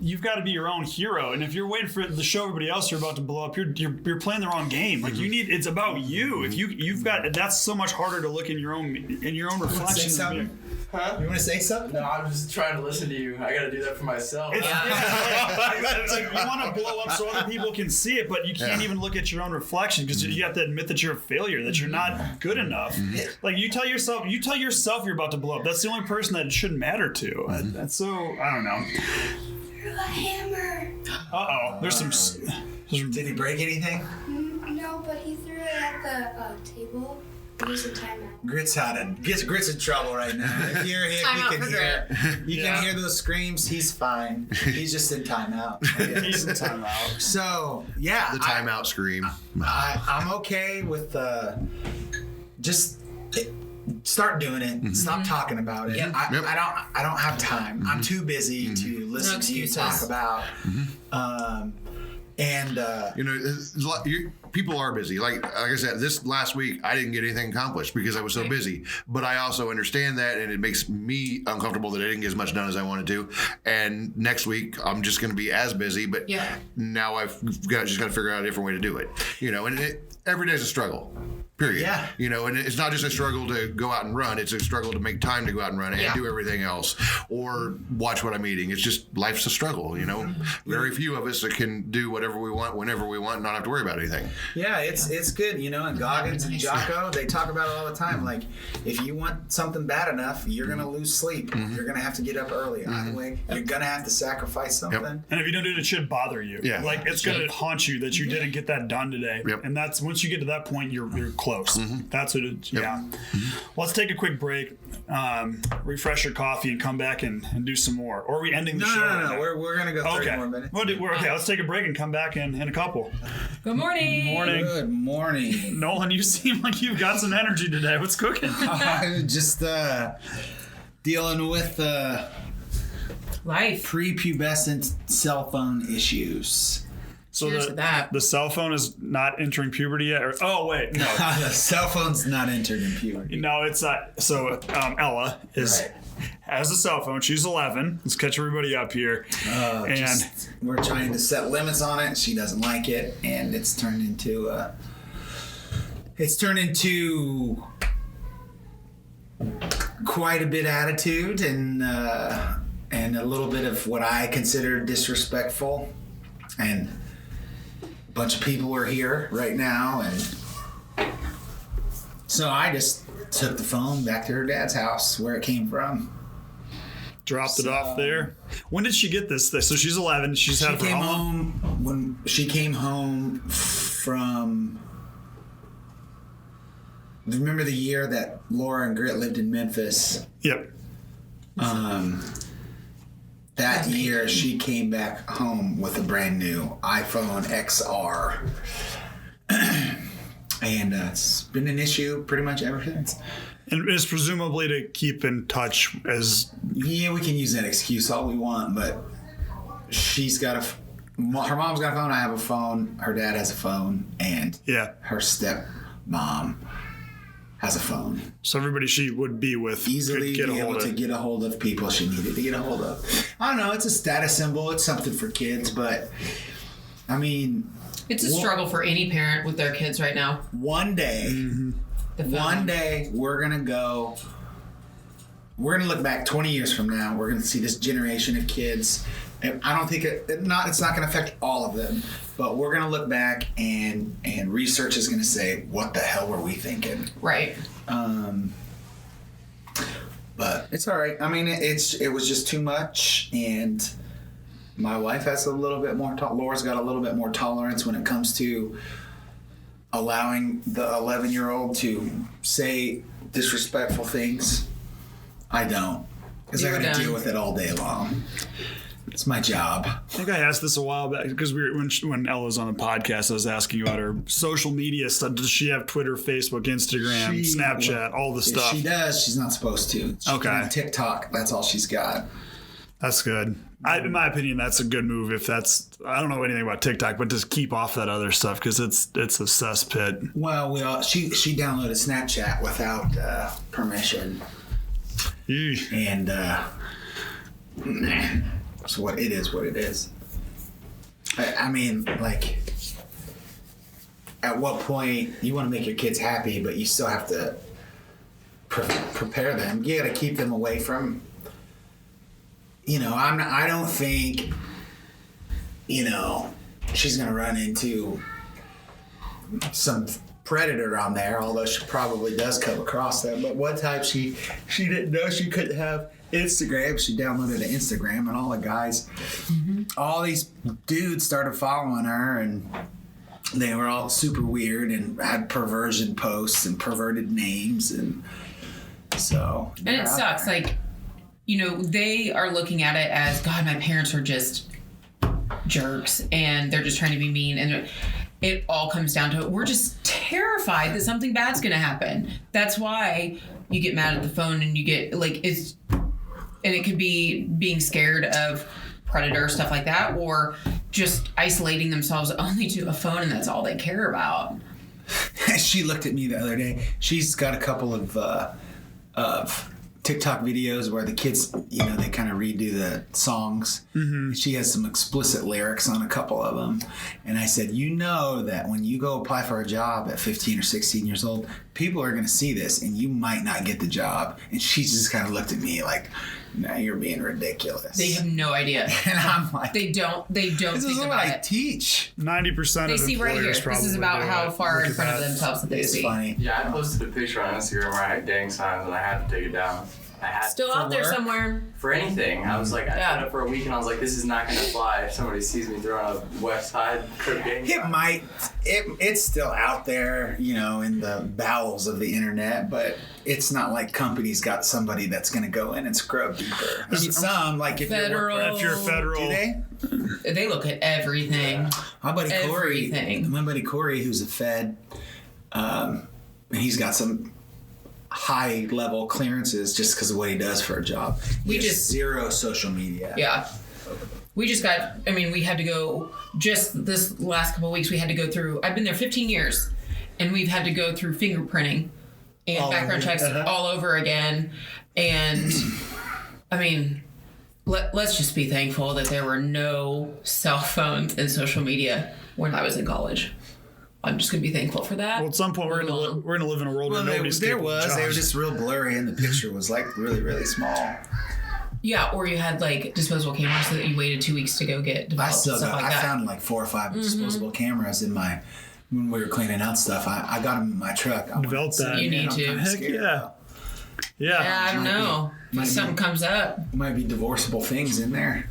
[SPEAKER 5] you've got to be your own hero, and if you're waiting for the show everybody else you're about to blow up, you're playing the wrong game. Like it's about you. If you've got, that's so much harder to look in your own reflection.
[SPEAKER 7] Huh?
[SPEAKER 1] You want to say something?
[SPEAKER 7] No, I'm just trying to listen to you. I gotta do that for myself.
[SPEAKER 5] It's like you want to blow up so other people can see it, but you can't even look at your own reflection because you have to admit that you're a failure, that you're not good enough. Like you tell yourself you're about to blow up. That's the only person that it shouldn't matter to. That's so, I don't know.
[SPEAKER 4] You're a hammer.
[SPEAKER 5] Uh-oh. There's some...
[SPEAKER 1] Did he break anything?
[SPEAKER 4] No, but he threw it at the table. It was a timeout.
[SPEAKER 1] Grit's in trouble right now. If you're here,
[SPEAKER 3] Timeout
[SPEAKER 1] you can
[SPEAKER 3] for
[SPEAKER 1] hear. You can hear those screams. He's fine. He's just in timeout.
[SPEAKER 5] He's in timeout.
[SPEAKER 1] So yeah,
[SPEAKER 6] The timeout scream.
[SPEAKER 1] I'm okay with just start doing it. Stop talking about it.
[SPEAKER 3] Yep.
[SPEAKER 1] I don't have time. I'm too busy to listen to you talk about.
[SPEAKER 6] People are busy. Like I said, this last week I didn't get anything accomplished because I was so busy. But I also understand that, and it makes me uncomfortable that I didn't get as much done as I wanted to. And next week I'm just going to be as busy, but now I've got to figure out a different way to do it. And every day is a struggle. Period.
[SPEAKER 1] Yeah.
[SPEAKER 6] And it's not just a struggle to go out and run. It's a struggle to make time to go out and run and do everything else or watch what I'm eating. It's just life's a struggle, Very few of us can do whatever we want, whenever we want, and not have to worry about anything.
[SPEAKER 1] Yeah, it's good, and Goggins and Jocko, they talk about it all the time. Like, if you want something bad enough, you're going to lose sleep. You're going to have to get up early. Either way, you're going to have to sacrifice something.
[SPEAKER 5] And if you don't do it, it should bother you.
[SPEAKER 6] Yeah.
[SPEAKER 5] Like, it's going to haunt you that you didn't get that done today.
[SPEAKER 6] Yep.
[SPEAKER 5] And that's, once you get to that point, you're close. That's what it, Let's take a quick break, refresh your coffee, and come back and do some more. Or are we ending the show?
[SPEAKER 1] No. We're going to go 30 more minutes.
[SPEAKER 5] Okay, let's take a break and come back in a couple.
[SPEAKER 3] Good morning.
[SPEAKER 1] Good morning.
[SPEAKER 5] Nolan, you seem like you've got some energy today. What's cooking?
[SPEAKER 1] I'm just dealing with
[SPEAKER 3] Life.
[SPEAKER 1] prepubescent cell phone issues.
[SPEAKER 5] So
[SPEAKER 3] Cheers to that.
[SPEAKER 5] the cell phone is not entering puberty yet? Oh, wait, no.
[SPEAKER 1] The cell phone's not entered in puberty.
[SPEAKER 5] No, it's not. So Ella has a cell phone. She's 11. Let's catch everybody up here.
[SPEAKER 1] We're trying to set limits on it. She doesn't like it, and it's turned into quite a bit of attitude and a little bit of what I consider disrespectful. And a bunch of people are here right now, and so I just took the phone back to her dad's house where it came from.
[SPEAKER 5] Dropped it off there. When did she get this? So she's 11. She's had it for
[SPEAKER 1] She came
[SPEAKER 5] how long?
[SPEAKER 1] home when she came home from. Remember the year that Laura and Grit lived in Memphis?
[SPEAKER 5] Yep.
[SPEAKER 1] That year she came back home with a brand new iPhone XR. And it's been an issue pretty much ever since.
[SPEAKER 5] And it's presumably to keep in touch as...
[SPEAKER 1] Yeah, we can use that excuse all we want, but she's got her mom's got a phone, I have a phone, her dad has a phone, and her stepmom has a phone.
[SPEAKER 5] So everybody she would be with
[SPEAKER 1] Easily
[SPEAKER 5] could get
[SPEAKER 1] be
[SPEAKER 5] a hold
[SPEAKER 1] able
[SPEAKER 5] of.
[SPEAKER 1] to get a hold of people she needed to get a hold of. I don't know, it's a status symbol, it's something for kids, but I mean...
[SPEAKER 3] It's a struggle for any parent with their kids right now.
[SPEAKER 1] One day, we're going to look back 20 years from now, we're going to see this generation of kids. And I don't think it's not going to affect all of them, but we're going to look back and research is going to say, what the hell were we thinking?
[SPEAKER 3] Right.
[SPEAKER 1] But it's all right. I mean, it was just too much, and my wife has a little bit more. Laura's got a little bit more tolerance when it comes to allowing the 11-year-old to say disrespectful things. I don't, because I got to deal with it all day long. It's my job.
[SPEAKER 5] I think I asked this a while back because when Ella was on the podcast, I was asking about her social media stuff. Does she have Twitter, Facebook, Instagram, Snapchat, all the stuff?
[SPEAKER 1] If she does, she's not supposed to. She can have TikTok. That's all she's got.
[SPEAKER 5] That's good. In my opinion, that's a good move. If that's, I don't know anything about TikTok, but just keep off that other stuff because it's a cesspit.
[SPEAKER 1] Well, she downloaded Snapchat without permission, and so what it is. I mean, like, at what point you want to make your kids happy, but you still have to prepare them. You got to keep them away from. I don't think. She's gonna run into some predator on there, although she probably does come across them. But one time she didn't know she couldn't have Instagram. She downloaded an Instagram, and all the guys, all these dudes started following her, and they were all super weird and had perversion posts and perverted names, and so.
[SPEAKER 3] And it sucks.
[SPEAKER 1] There.
[SPEAKER 3] Like, they are looking at it as, God, my parents are just jerks, and they're just trying to be mean, and it all comes down to it. We're just terrified that something bad's gonna happen. That's why you get mad at the phone, and you get and it could be being scared of predator, stuff like that, or just isolating themselves only to a phone, and that's all they care about.
[SPEAKER 1] She looked at me the other day. She's got a couple of TikTok videos where the kids, they kind of redo the songs. She has some explicit lyrics on a couple of them. And I said, that when you go apply for a job at 15 or 16 years old, people are going to see this and you might not get the job. And she just kind of looked at me like, no, you're being ridiculous.
[SPEAKER 3] They have no idea.
[SPEAKER 1] And I'm like,
[SPEAKER 3] they don't
[SPEAKER 1] this
[SPEAKER 3] think
[SPEAKER 1] is what
[SPEAKER 3] about
[SPEAKER 1] I
[SPEAKER 3] it.
[SPEAKER 1] teach.
[SPEAKER 5] 90%
[SPEAKER 3] They
[SPEAKER 5] of
[SPEAKER 3] see right here.
[SPEAKER 5] employers probably
[SPEAKER 3] This is about
[SPEAKER 5] do
[SPEAKER 3] how
[SPEAKER 5] it.
[SPEAKER 3] far
[SPEAKER 5] Look
[SPEAKER 3] in
[SPEAKER 5] at
[SPEAKER 3] front of
[SPEAKER 5] that.
[SPEAKER 3] themselves that they
[SPEAKER 1] It's
[SPEAKER 3] see.
[SPEAKER 1] funny.
[SPEAKER 7] Yeah, I posted a picture on Instagram where I had gang signs and I had to take it down. I had
[SPEAKER 3] Still
[SPEAKER 1] For
[SPEAKER 3] out there
[SPEAKER 1] work?
[SPEAKER 3] somewhere.
[SPEAKER 7] for anything. I was like, I
[SPEAKER 3] Yeah.
[SPEAKER 7] put it up for a week and I was like, this is not gonna fly if somebody sees me throwing a West Side Crip gang
[SPEAKER 1] It
[SPEAKER 7] sign.
[SPEAKER 1] might. It's still out there, in the bowels of the internet, but it's not like companies got somebody that's going to go in and scrub deeper. I mean, some, like if
[SPEAKER 3] Federal.
[SPEAKER 5] If you're federal,
[SPEAKER 1] do they?
[SPEAKER 3] They look at everything.
[SPEAKER 1] My buddy
[SPEAKER 3] Everything.
[SPEAKER 1] Corey, who's a Fed, and he's got some high level clearances just because of what he does for a job.
[SPEAKER 3] We
[SPEAKER 1] He has
[SPEAKER 3] just-
[SPEAKER 1] zero social media.
[SPEAKER 3] Yeah. We just got, we had to go, just this last couple of weeks, we had to go through, I've been there 15 years, and we've had to go through fingerprinting and
[SPEAKER 1] All
[SPEAKER 3] background
[SPEAKER 1] over.
[SPEAKER 3] checks all over again. And, let's just be thankful that there were no cell phones and social media when I was in college. I'm just going to be thankful for that.
[SPEAKER 5] well, at some point we're gonna live in a world
[SPEAKER 1] Well,
[SPEAKER 5] where nobody's
[SPEAKER 1] there
[SPEAKER 5] capable of
[SPEAKER 1] was. They were
[SPEAKER 5] jobs.
[SPEAKER 1] just real blurry, and the picture was like really, really small.
[SPEAKER 3] Yeah, or you had like disposable cameras so that you waited 2 weeks to go get developed, stuff like
[SPEAKER 1] I
[SPEAKER 3] that.
[SPEAKER 1] found like 4 or 5 disposable cameras in when we were cleaning out stuff. I got them in my truck. I
[SPEAKER 5] Develop
[SPEAKER 1] went,
[SPEAKER 5] that.
[SPEAKER 3] You need
[SPEAKER 1] I'm
[SPEAKER 3] to.
[SPEAKER 1] kinda
[SPEAKER 5] Heck
[SPEAKER 1] scared.
[SPEAKER 5] yeah.
[SPEAKER 3] Yeah, I don't know.
[SPEAKER 1] might
[SPEAKER 3] If
[SPEAKER 1] be.
[SPEAKER 3] something comes up.
[SPEAKER 1] Might be divorceable things in there.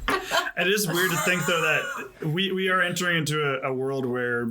[SPEAKER 5] It is weird to think though that we are entering into a world where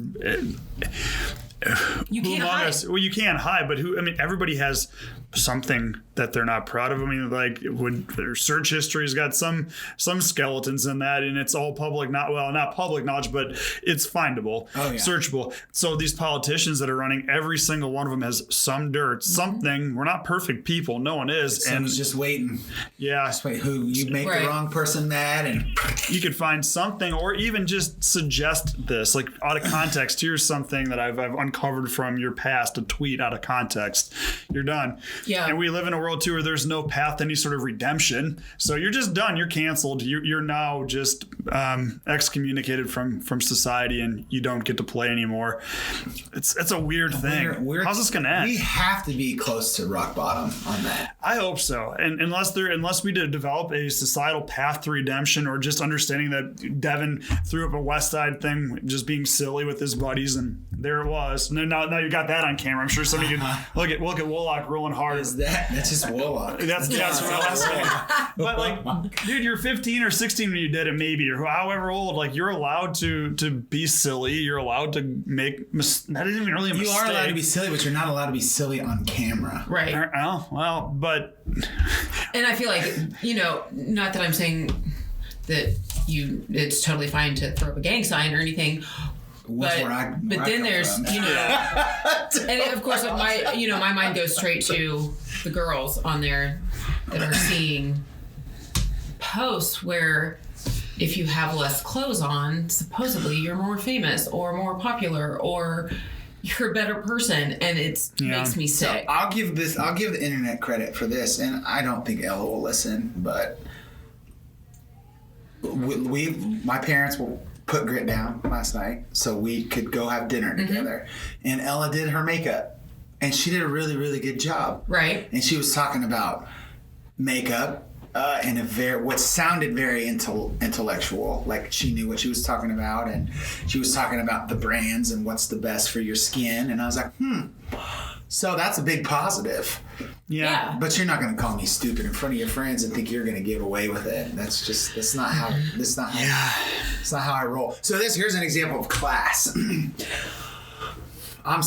[SPEAKER 3] You
[SPEAKER 5] who
[SPEAKER 3] can't
[SPEAKER 5] among
[SPEAKER 3] hide.
[SPEAKER 5] us? Well, you can't hide, but everybody has something that they're not proud of. Like when their search history's got some skeletons in that, and it's all public, not public knowledge, but it's findable, searchable. So these politicians that are running, every single one of them has some dirt, something. We're not perfect people, no one is,
[SPEAKER 1] Someone's just waiting.
[SPEAKER 5] yeah,
[SPEAKER 1] Just wait. Who you make
[SPEAKER 3] Right.
[SPEAKER 1] the wrong person mad, and
[SPEAKER 5] you could find something, or even just suggest this, like out of context. Here's something that I've uncovered from your past, a tweet out of context. You're done.
[SPEAKER 3] Yeah.
[SPEAKER 5] And we live in a world too where there's no path to any sort of redemption. So you're just done. You're canceled. You're now just excommunicated from society, and you don't get to play anymore. It's a weird thing. How's this gonna end?
[SPEAKER 1] We have to be close to rock bottom on that.
[SPEAKER 5] I hope so. And unless we develop a societal path to redemption, or just understanding that Devin threw up a West Side thing, just being silly with his buddies, and there it was. And now you got that on camera. I'm sure somebody can look at Wolak rolling hard.
[SPEAKER 1] That's just Warlock.
[SPEAKER 5] That's what I was saying. But like, dude, you're 15 or 16 when you did it, maybe, or however old. Like, you're allowed to be silly. You're allowed to make that isn't even really a
[SPEAKER 1] You
[SPEAKER 5] mistake.
[SPEAKER 1] are allowed to be silly, but you're not allowed to be silly on camera.
[SPEAKER 3] Right.
[SPEAKER 5] Oh, well, but
[SPEAKER 3] And I feel like, not that I'm saying that it's totally fine to throw up a gang sign or anything.
[SPEAKER 1] Where
[SPEAKER 3] But
[SPEAKER 1] I
[SPEAKER 3] then
[SPEAKER 1] come
[SPEAKER 3] there's,
[SPEAKER 1] from.
[SPEAKER 3] and of course my mind goes straight to the girls on there that are seeing posts where if you have less clothes on, supposedly you're more famous or more popular or you're a better person, and makes me sick.
[SPEAKER 1] I'll give the internet credit for this, and I don't think Ella will listen, but my parents will put Grit down last night so we could go have dinner together, and Ella did her makeup, and she did a really, really good job.
[SPEAKER 3] Right.
[SPEAKER 1] And she was talking about makeup in a what sounded very intellectual. Like she knew what she was talking about, and she was talking about the brands and what's the best for your skin. And I was like, so that's a big positive.
[SPEAKER 3] Yeah.
[SPEAKER 1] But you're not going to call me stupid in front of your friends and think you're going to get away with it. That's not how I roll. So here's an example of class. I'm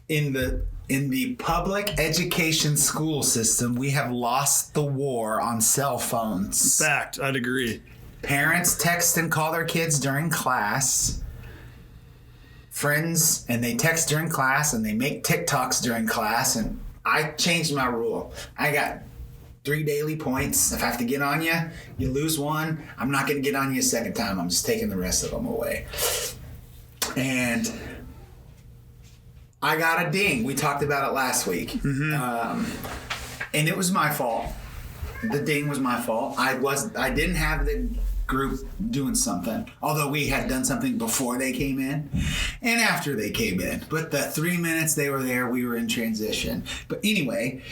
[SPEAKER 1] in the public education school system. We have lost the war on cell phones.
[SPEAKER 5] Fact, I'd agree.
[SPEAKER 1] Parents text and call their kids during class. Friends, and they text during class, and they make TikToks during class. And I changed my rule. I got 3 daily points. If I have to get on you, you lose one. I'm not going to get on you a second time. I'm just taking the rest of them away. And I got a ding. We talked about it last week. Mm-hmm. And it was my fault. The ding was my fault. I didn't have the group doing something, although we had done something before they came in and after they came in. But the 3 minutes they were there, we were in transition. But anyway,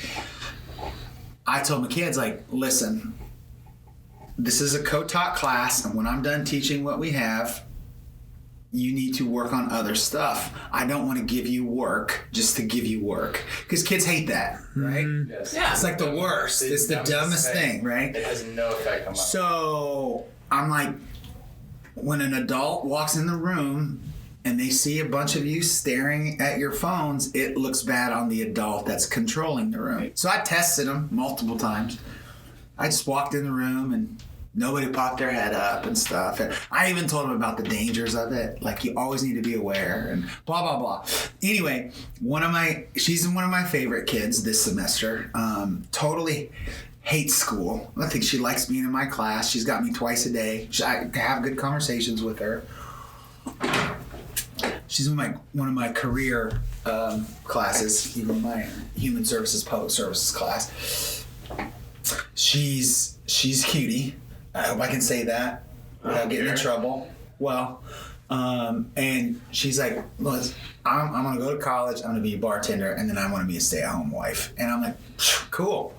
[SPEAKER 1] I told my kids, like, listen, this is a co-taught class, and when I'm done teaching what we have, you need to work on other stuff. I don't want to give you work just to give you work, because kids hate that, right?
[SPEAKER 7] Yes.
[SPEAKER 3] Yeah.
[SPEAKER 1] It's like the worst. It's the dumbest thing, right?
[SPEAKER 7] It has no effect on my life.
[SPEAKER 1] So I'm like, when an adult walks in the room and they see a bunch of you staring at your phones, it looks bad on the adult that's controlling the room. So I tested them multiple times. I just walked in the room and nobody popped their head up and stuff. And I even told them about the dangers of it. Like, you always need to be aware and blah, blah, blah. Anyway, she's one of my favorite kids this semester. Totally hates school. I think she likes being in my class. She's got me twice a day. I have good conversations with her. She's in one of my career classes, even my human services, public services class. She's cutie. I hope I can say that without getting in trouble. Well, and she's like, "Look, I'm going to go to college. I'm going to be a bartender, and then I want to be a stay-at-home wife." And I'm like, cool.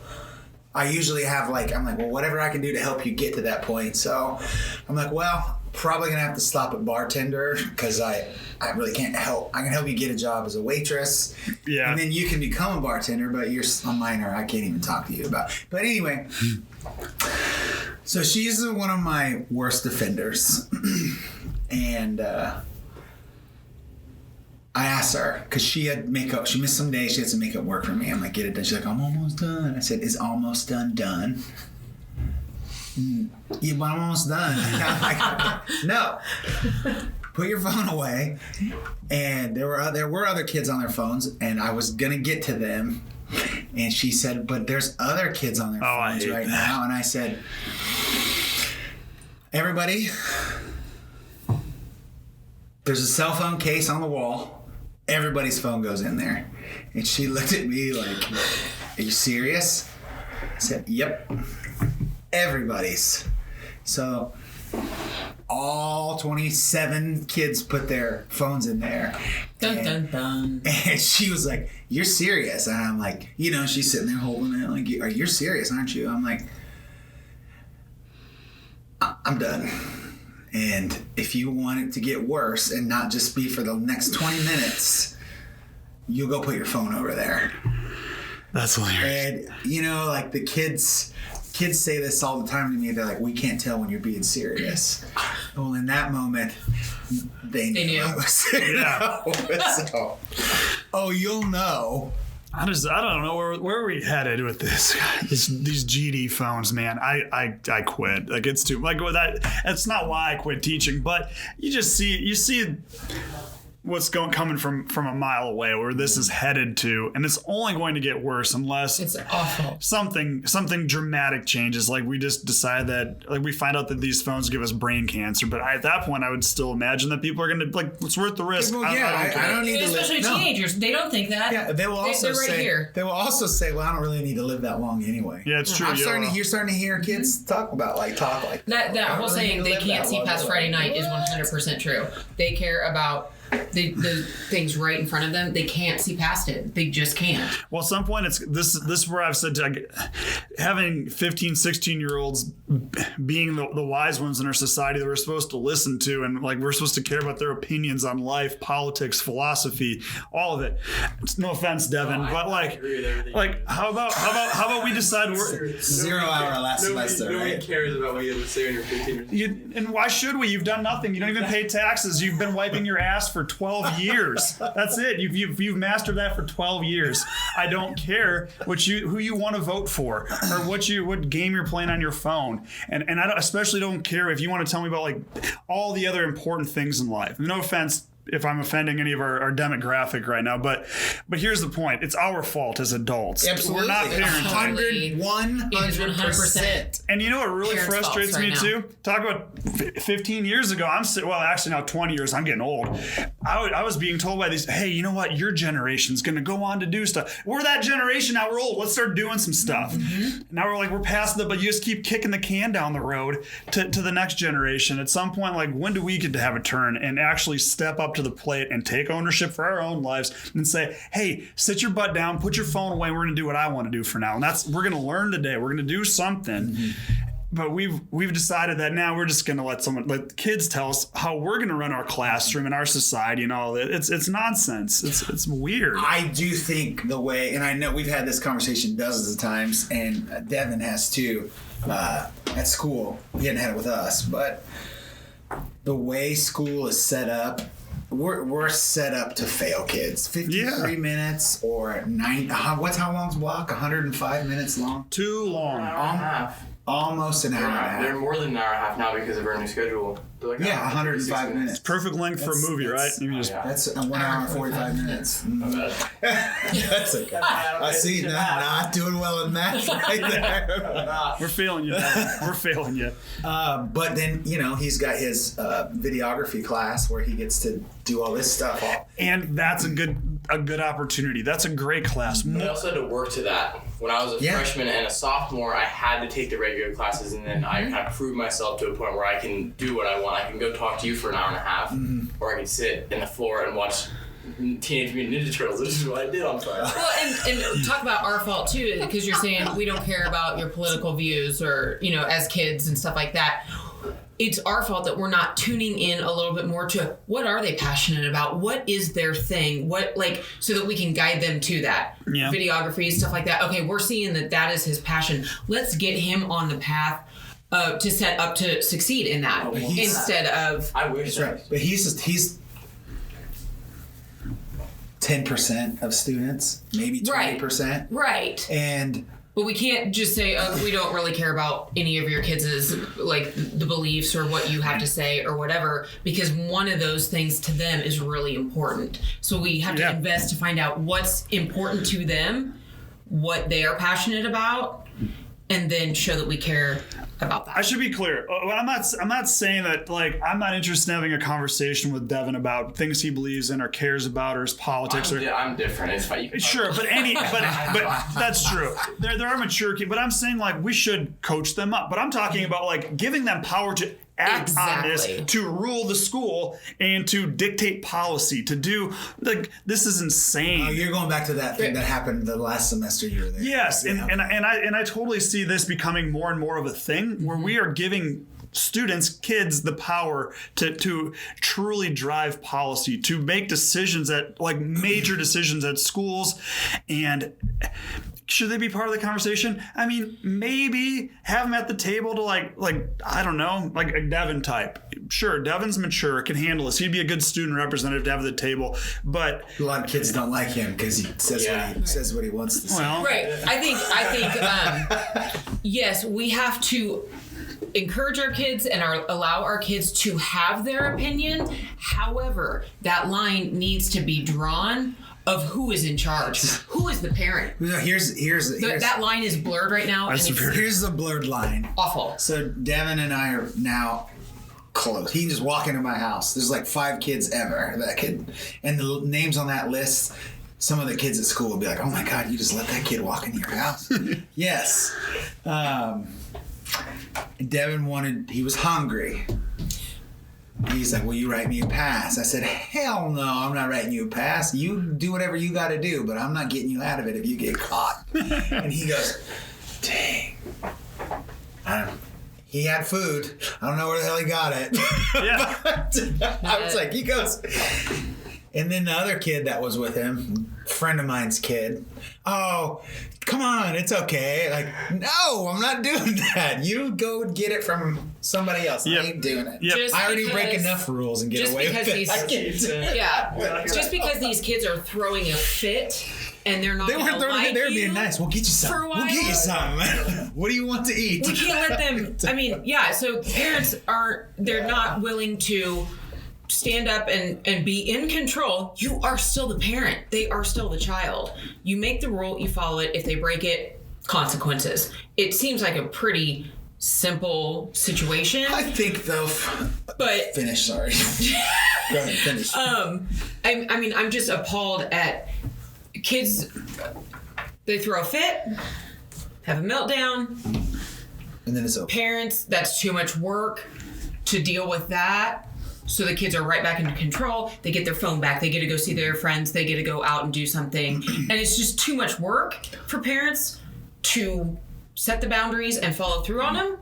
[SPEAKER 1] I usually have I'm like, well, whatever I can do to help you get to that point. So I'm like, well, probably going to have to stop at bartender, because I really can't help. I can help you get a job as a waitress. Yeah. And then you can become a bartender, but you're a minor. I can't even talk to you about. But anyway, so she's one of my worst offenders. And I asked her, because she had makeup. She missed some days. She had some makeup work for me. I'm like, get it done. She's like, I'm almost done. I said, is almost done? Yeah, but I'm almost done. I'm like, no. Put your phone away. And there were other kids on their phones, and I was going to get to them. And she said, but there's other kids on their phones right now. And I said, everybody, there's a cell phone case on the wall. Everybody's phone goes in there. And she looked at me like, are you serious? I said, yep. Everybody's. So all 27 kids put their phones in there.
[SPEAKER 3] Dun, dun, dun.
[SPEAKER 1] And she was like, you're serious? And I'm like, she's sitting there holding it like, you're serious, aren't you? I'm like, I'm done. And if you want it to get worse and not just be for the next 20 minutes, you'll go put your phone over there.
[SPEAKER 5] That's hilarious.
[SPEAKER 1] And, like the kids say this all the time to me. They're like, we can't tell when you're being serious. Well, in that moment, they knew.
[SPEAKER 5] Yeah.
[SPEAKER 1] So, you'll know.
[SPEAKER 5] I don't know where are we headed with this. These GD phones, man. I quit. Like, it's too that's not why I quit teaching, but you see what's coming from a mile away, where this is headed to, and it's only going to get worse unless
[SPEAKER 3] it's awful.
[SPEAKER 5] Something dramatic changes. Like, we just decide that, like, we find out that these phones give us brain cancer, but at that point I would still imagine that people are going to, like, it's worth the risk.
[SPEAKER 1] Well, I don't need to live.
[SPEAKER 3] Especially teenagers, they don't think that.
[SPEAKER 1] Yeah, they will also say, well, I don't really need to live that long anyway.
[SPEAKER 5] Yeah, it's true.
[SPEAKER 1] You're starting to hear kids talk like
[SPEAKER 3] that whole saying, they can't see past Friday night, is 100% true. They care about the things right in front of them, they can't see past it. They just can't.
[SPEAKER 5] Well, at some point, it's this is where I've said having 15, 16-year-olds being the wise ones in our society that we're supposed to listen to, and like we're supposed to care about their opinions on life, politics, philosophy, all of it. No offense, Devin, but how about we decide we're
[SPEAKER 1] 0 hour last semester,
[SPEAKER 7] Nobody
[SPEAKER 1] right?
[SPEAKER 7] cares about what you have to say when you're 15 or 16.
[SPEAKER 5] and why should we? You've done nothing. You don't even pay taxes. You've been wiping your ass for 12 years. That's it. You've mastered that for 12 years. I don't care who you want to vote for or what game you're playing on your phone. And I especially don't care if you want to tell me about like all the other important things in life. No offense if I'm offending any of our demographic right now, but here's the point. It's our fault as adults.
[SPEAKER 1] Absolutely.
[SPEAKER 5] We're not parenting.
[SPEAKER 1] 100%.
[SPEAKER 5] And you know what really
[SPEAKER 3] Parents'
[SPEAKER 5] frustrates
[SPEAKER 3] faults
[SPEAKER 5] me
[SPEAKER 3] right
[SPEAKER 5] too? Talk about 15 years ago. Actually now 20 years. I'm getting old. I was being told by these, hey, you know what? Your generation's going to go on to do stuff. We're that generation now. We're old. Let's start doing some stuff. Mm-hmm. Now we're past but you just keep kicking the can down the road to the next generation. At some point, like when do we get to have a turn and actually step up to the plate and take ownership for our own lives and say, hey, sit your butt down, put your phone away. We're going to do what I want to do for now. And we're going to learn today. We're going to do something. Mm-hmm. But we've decided that now we're just going to let kids tell us how we're going to run our classroom and our society and all that. It's nonsense. It's weird.
[SPEAKER 1] I do think the way, and I know we've had this conversation dozens of times, and Devin has too, at school. He hadn't had it with us, but the way school is set up, we're set up to fail kids. 53 minutes or 9. How long's block? 105 minutes long?
[SPEAKER 5] Too long.
[SPEAKER 7] An hour and a half.
[SPEAKER 1] Almost an hour and a half.
[SPEAKER 7] They're more than an hour and a half now because of our new schedule. They're like
[SPEAKER 1] 105 minutes.
[SPEAKER 5] Perfect length for a movie, right? You just,
[SPEAKER 1] That's 1 hour and 45 minutes. That's okay. I see not doing well in math right there.
[SPEAKER 5] we're failing you. We're failing you.
[SPEAKER 1] But then, he's got his videography class where he gets to do all this stuff.
[SPEAKER 5] And that's a good opportunity. That's a great class.
[SPEAKER 7] But I also had to work to that. When I was a freshman and a sophomore, I had to take the regular classes, and then I kind of proved myself to a point where I can do what I want. I can go talk to you for an hour and a half, or I can sit in the floor and watch Teenage Mutant Ninja Turtles, which is what I did on Friday.
[SPEAKER 3] Well, and talk about our fault too, because you're saying we don't care about your political views or, as kids and stuff like that. It's our fault that we're not tuning in a little bit more to what are they passionate about? What is their thing? So that we can guide them to that. Yeah. Videography, stuff like that. Okay, we're seeing that is his passion. Let's get him on the path to set up to succeed in that instead of.
[SPEAKER 7] I wish.
[SPEAKER 1] That's right. But he's 10% of students, maybe 20%.
[SPEAKER 3] Right. But we can't just say, we don't really care about any of your kids' the beliefs or what you have to say or whatever, because one of those things to them is really important. So we have to invest to find out what's important to them, what they are passionate about, and then show that we care about that.
[SPEAKER 5] I should be clear. I'm not saying that I'm not interested in having a conversation with Devin about things he believes in or cares about or his politics.
[SPEAKER 7] I'm different. It's fine.
[SPEAKER 5] Sure, but that's true. There are mature kids, but I'm saying we should coach them up. But I'm talking about giving them power to act on this, to rule the school and to dictate policy, to do this is insane.
[SPEAKER 1] Oh, you're going back to that thing that happened the last semester you were there.
[SPEAKER 5] Yes, and I totally see this becoming more and more of a thing where we are giving kids the power to truly drive policy, to make decisions major decisions at schools. And should they be part of the conversation? I mean, maybe have them at the table to I don't know, a Devin type. Sure, Devin's mature, can handle this. He'd be a good student representative to have at the table. But
[SPEAKER 1] a lot of kids don't like him because he says what he wants to say.
[SPEAKER 3] Well, right. I think yes, we have to encourage our kids and allow our kids to have their opinion. However, that line needs to be drawn of who is in charge, who is the parent.
[SPEAKER 1] Here's
[SPEAKER 3] that line is blurred right now.
[SPEAKER 1] Here's the blurred line.
[SPEAKER 3] Awful.
[SPEAKER 1] So Devin and I are now close. He can just walk into my house. There's 5 kids ever that could, and the names on that list. Some of the kids at school will be like, "Oh my God, you just let that kid walk into your house?" Yes. Devin he was hungry. He's like, will you write me a pass? I said, hell no, I'm not writing you a pass. You do whatever you got to do, but I'm not getting you out of it if you get caught. And he goes, dang. He had food. I don't know where the hell he got it.
[SPEAKER 5] Yeah.
[SPEAKER 1] But I was like, he goes. And then the other kid that was with him, friend of mine's kid, oh, come on, it's okay. Like, no, I'm not doing that. You go get it from somebody else.
[SPEAKER 5] Yep.
[SPEAKER 1] I ain't doing it.
[SPEAKER 5] Yep.
[SPEAKER 1] I already break enough rules and get away with it. I can't do it.
[SPEAKER 3] Yeah. Just because these kids are throwing a fit and they're not
[SPEAKER 1] They weren't throwing it. They were being nice. We'll get you some.
[SPEAKER 3] for a while.
[SPEAKER 1] We'll get you some. What do you want to eat?
[SPEAKER 3] We can't let them. I mean, yeah. So parents they're not willing to stand up and be in control. You are still the parent. They are still the child. You make the rule, you follow it. If they break it, consequences. It seems like a pretty simple situation.
[SPEAKER 1] I think though.
[SPEAKER 3] But
[SPEAKER 1] finish. Sorry. Go ahead. Finish.
[SPEAKER 3] I mean, I'm just appalled at kids. They throw a fit, have a meltdown,
[SPEAKER 1] and then it's over.
[SPEAKER 3] Parents, that's too much work to deal with that. So the kids are right back into control. They get their phone back. They get to go see their friends. They get to go out and do something. And it's just too much work for parents to set the boundaries and follow through on them.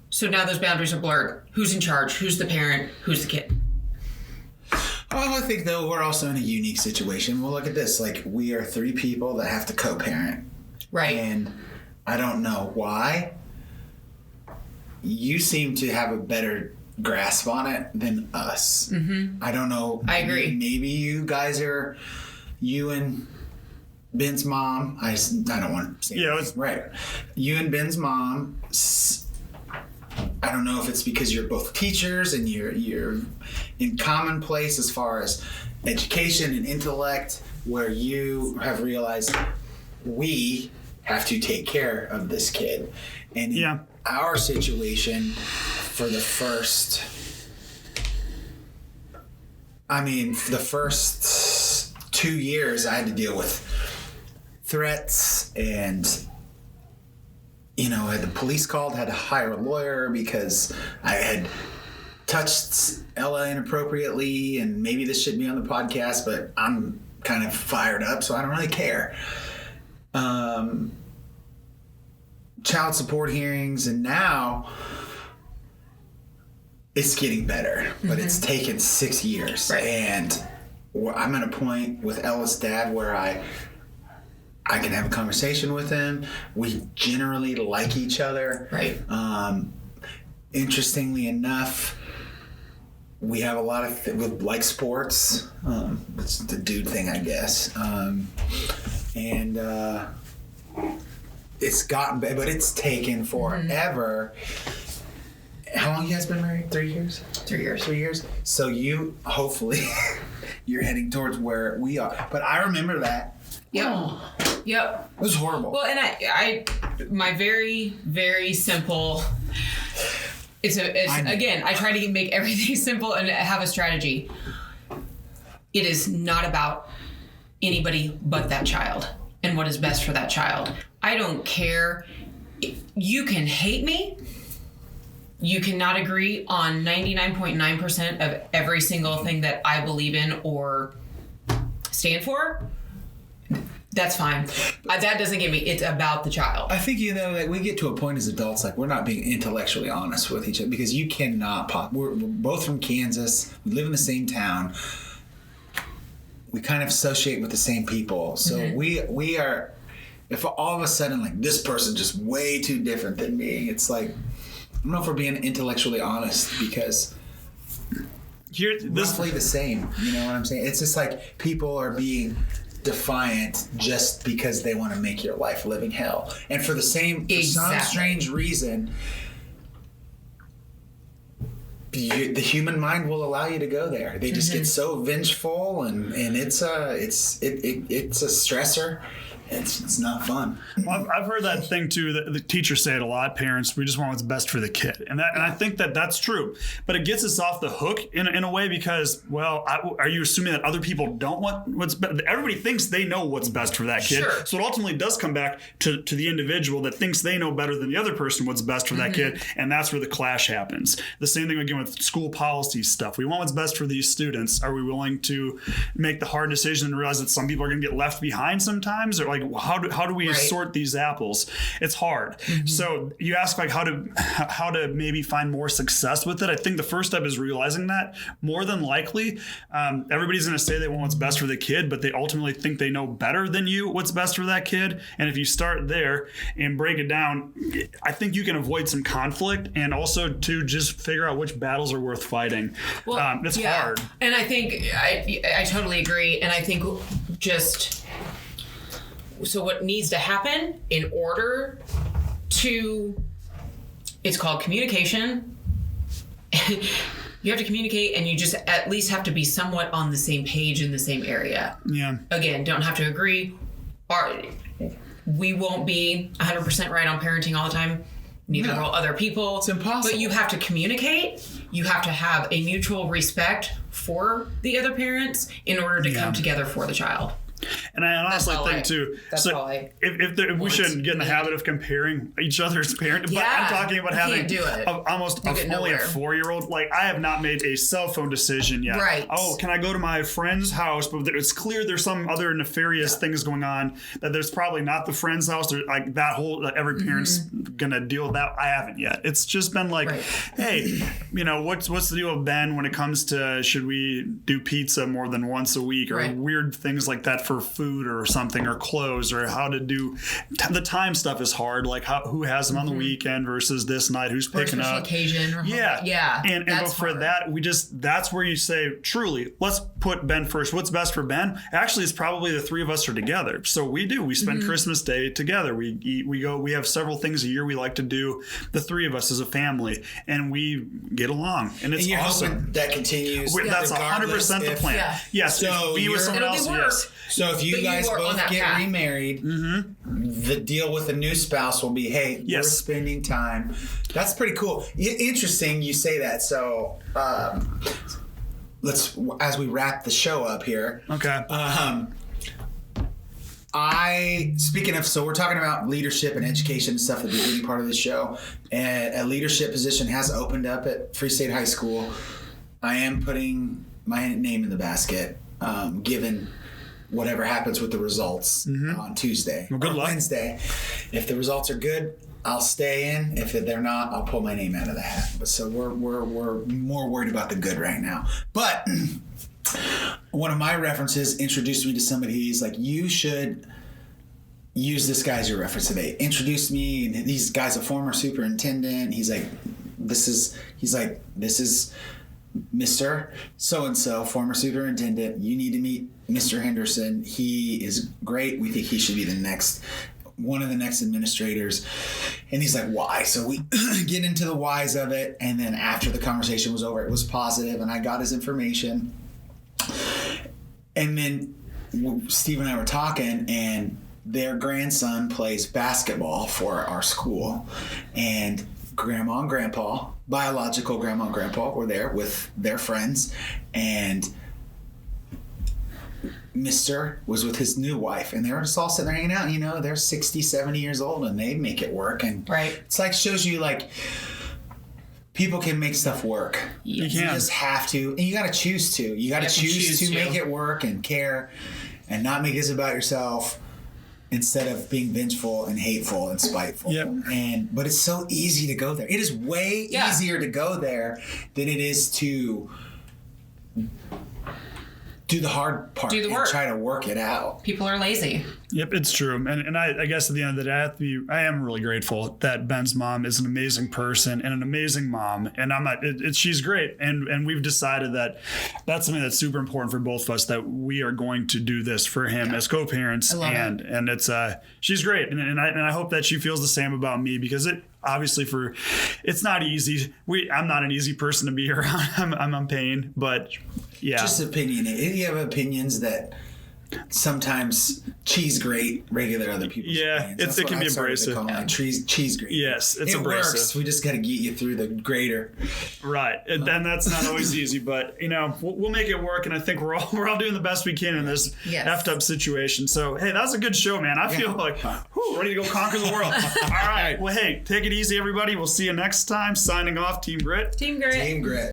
[SPEAKER 3] So now those boundaries are blurred. Who's in charge? Who's the parent? Who's the kid?
[SPEAKER 1] Oh, I think though we're also in a unique situation. Well, look at this. Like, we are 3 people that have to co-parent.
[SPEAKER 3] Right.
[SPEAKER 1] And I don't know why. You seem to have a better grasp on it than us. Mm-hmm. I don't know.
[SPEAKER 3] I agree.
[SPEAKER 1] Maybe you guys are, you and Ben's mom. I don't want to say that. Right. You and Ben's mom. I don't know if it's because you're both teachers and you're in common place as far as education and intellect, where you have realized we have to take care of this kid. And in our situation, for the first 2 years, I had to deal with threats and, I had the police called, had to hire a lawyer because I had touched Ella inappropriately, and maybe this shouldn't be on the podcast, but I'm kind of fired up, so I don't really care. Child support hearings, and now it's getting better, but it's taken 6 years.
[SPEAKER 3] Right.
[SPEAKER 1] And I'm at a point with Ella's dad where I can have a conversation with him. We generally like each other.
[SPEAKER 3] Right.
[SPEAKER 1] Interestingly enough, we have a lot of we like sports. It's the dude thing, I guess. It's gotten better, but it's taken forever. How long you guys been married? 3 years?
[SPEAKER 3] 3 years.
[SPEAKER 1] 3 years. So you, hopefully, you're heading towards where we are. But I remember that.
[SPEAKER 3] Yep. Yep.
[SPEAKER 1] It was horrible.
[SPEAKER 3] Well, and I my very, very simple. Again, I try to make everything simple and have a strategy. It is not about anybody but that child and what is best for that child. I don't care. You can hate me. You cannot agree on 99.9% of every single thing that I believe in or stand for. That's fine. That doesn't get me. It's about the child.
[SPEAKER 1] I think, like, we get to a point as adults, like, we're not being intellectually honest with each other, because you cannot we're both from Kansas. We live in the same town. We kind of associate with the same people. So we are, if all of a sudden, like, this person's just way too different than me, it's like, I don't know if we're being intellectually honest, because roughly the same. You know what I'm saying? It's just like people are being defiant just because they want to make your life a living hell. And for some strange reason, the human mind will allow you to go there. They just get so vengeful, and it's a stressor. it's not fun.
[SPEAKER 5] Well, I've heard that thing too. That the teachers say it a lot. Parents, we just want what's best for the kid, and I think that's true. But it gets us off the hook in a way because, well, are you assuming that other people don't want what's best? Everybody thinks they know what's best for that kid.
[SPEAKER 3] Sure.
[SPEAKER 5] So it ultimately does come back to the individual that thinks they know better than the other person what's best for that kid, and that's where the clash happens. The same thing again with school policy stuff. We want what's best for these students. Are we willing to make the hard decision and realize that some people are going to get left behind sometimes? Or like, how do we sort these apples? It's hard. So you ask like how to maybe find more success with it. I think the first step is realizing that more than likely everybody's going to say they want what's best for the kid, but they ultimately think they know better than you what's best for that kid. And if you start there and break it down, I think you can avoid some conflict and also to just figure out which battles are worth fighting.
[SPEAKER 3] Well,
[SPEAKER 5] it's hard.
[SPEAKER 3] And I think I totally agree. And I think so what needs to happen in order to, it's called communication. You have to communicate, and you just at least have to be somewhat on the same page in the same area.
[SPEAKER 5] Yeah.
[SPEAKER 3] Again, don't have to agree. We won't be 100% right on parenting all the time. Neither will other people.
[SPEAKER 1] It's impossible.
[SPEAKER 3] But you have to communicate. You have to have a mutual respect for the other parents in order to come together for the child.
[SPEAKER 5] And I honestly think too. If we shouldn't get in the habit of comparing each other's parents, but I'm talking about having almost fully a 4-year-old. Like I have not made a cell phone decision yet.
[SPEAKER 3] Right.
[SPEAKER 5] Oh, can I go to my friend's house? But it's clear there's some other nefarious things going on. That there's probably not the friend's house. There's like that whole every parent's gonna deal with that. I haven't yet. It's just been like, hey, what's the deal with Ben when it comes to should we do pizza more than once a week or weird things like that for food or something or clothes or how to do the time stuff is hard, like who has them on the weekend versus this night, who's picking up
[SPEAKER 3] occasion or
[SPEAKER 5] and but for that that's where you say truly let's put Ben first. What's best for Ben actually is probably the three of us are together, so we spend Christmas Day together, we eat, we have several things a year we like to do, the three of us as a family, and we get along, and it's awesome.
[SPEAKER 1] That continues.
[SPEAKER 5] That's 100% the plan. Yes.
[SPEAKER 1] So
[SPEAKER 5] be with someone else. Yes.
[SPEAKER 1] So if you guys both get remarried, the deal with the new spouse will be, hey, we're spending time. That's pretty cool. Interesting you say that. So let's, as we wrap the show up here.
[SPEAKER 5] Okay.
[SPEAKER 1] So we're talking about leadership and education and stuff at the beginning part of the show. And a leadership position has opened up at Free State High School. I am putting my name in the basket, given whatever happens with the results on Tuesday or Wednesday. If the results are good, I'll stay in. If they're not, I'll pull my name out of the hat. But so we're more worried about the good right now. But one of my references introduced me to somebody. He's like, you should use this guy as your reference today. Introduced me, and this guy's a former superintendent. He's like, this is Mr. So-and-so, former superintendent. You need to meet Mr. Henderson. He is great. We think he should be one of the next administrators. And he's like, why? So we get into the whys of it. And then after the conversation was over, it was positive, and I got his information. And then Steve and I were talking, and their grandson plays basketball for our school. And Grandma and Grandpa, biological Grandma and Grandpa, were there with their friends, and Mr. was with his new wife, and they were just all sitting there hanging out. They're 60, 70 years old, and they make it work. And it's like, shows you like people can make stuff work. You just have to, and you got to choose to. You got to choose to make it work and care, and not make this about yourself, instead of being vengeful and hateful and spiteful. But it's so easy to go there. It is way easier to go there than it is to do the hard part and try to work it out. People are lazy.
[SPEAKER 5] Yep, it's true. And I guess at the end of the day, I am really grateful that Ben's mom is an amazing person and an amazing mom. And she's great. And we've decided that that's something that's super important for both of us, that we are going to do this for him as co-parents. And it's she's great. And I hope that she feels the same about me, because it's not easy. I'm not an easy person to be around. I'm in pain, but yeah.
[SPEAKER 1] Just opinion. You have opinions that sometimes cheese grate regular other people's
[SPEAKER 5] Yeah,
[SPEAKER 1] brains.
[SPEAKER 5] it
[SPEAKER 1] That's
[SPEAKER 5] can
[SPEAKER 1] what
[SPEAKER 5] be
[SPEAKER 1] I've started to
[SPEAKER 5] abrasive.
[SPEAKER 1] call it, cheese grate.
[SPEAKER 5] Yes, it's
[SPEAKER 1] it
[SPEAKER 5] abrasive.
[SPEAKER 1] works. We just got to get you through the grater.
[SPEAKER 5] Right, and that's not always easy, but we'll make it work. And I think we're all doing the best we can in this
[SPEAKER 3] Yes.
[SPEAKER 5] effed up situation. So hey, that was a good show, man. I feel like ready to go conquer the world. All right, well hey, take it easy, everybody. We'll see you next time. Signing off, Team Grit.
[SPEAKER 3] Team Grit.
[SPEAKER 1] Team Grit.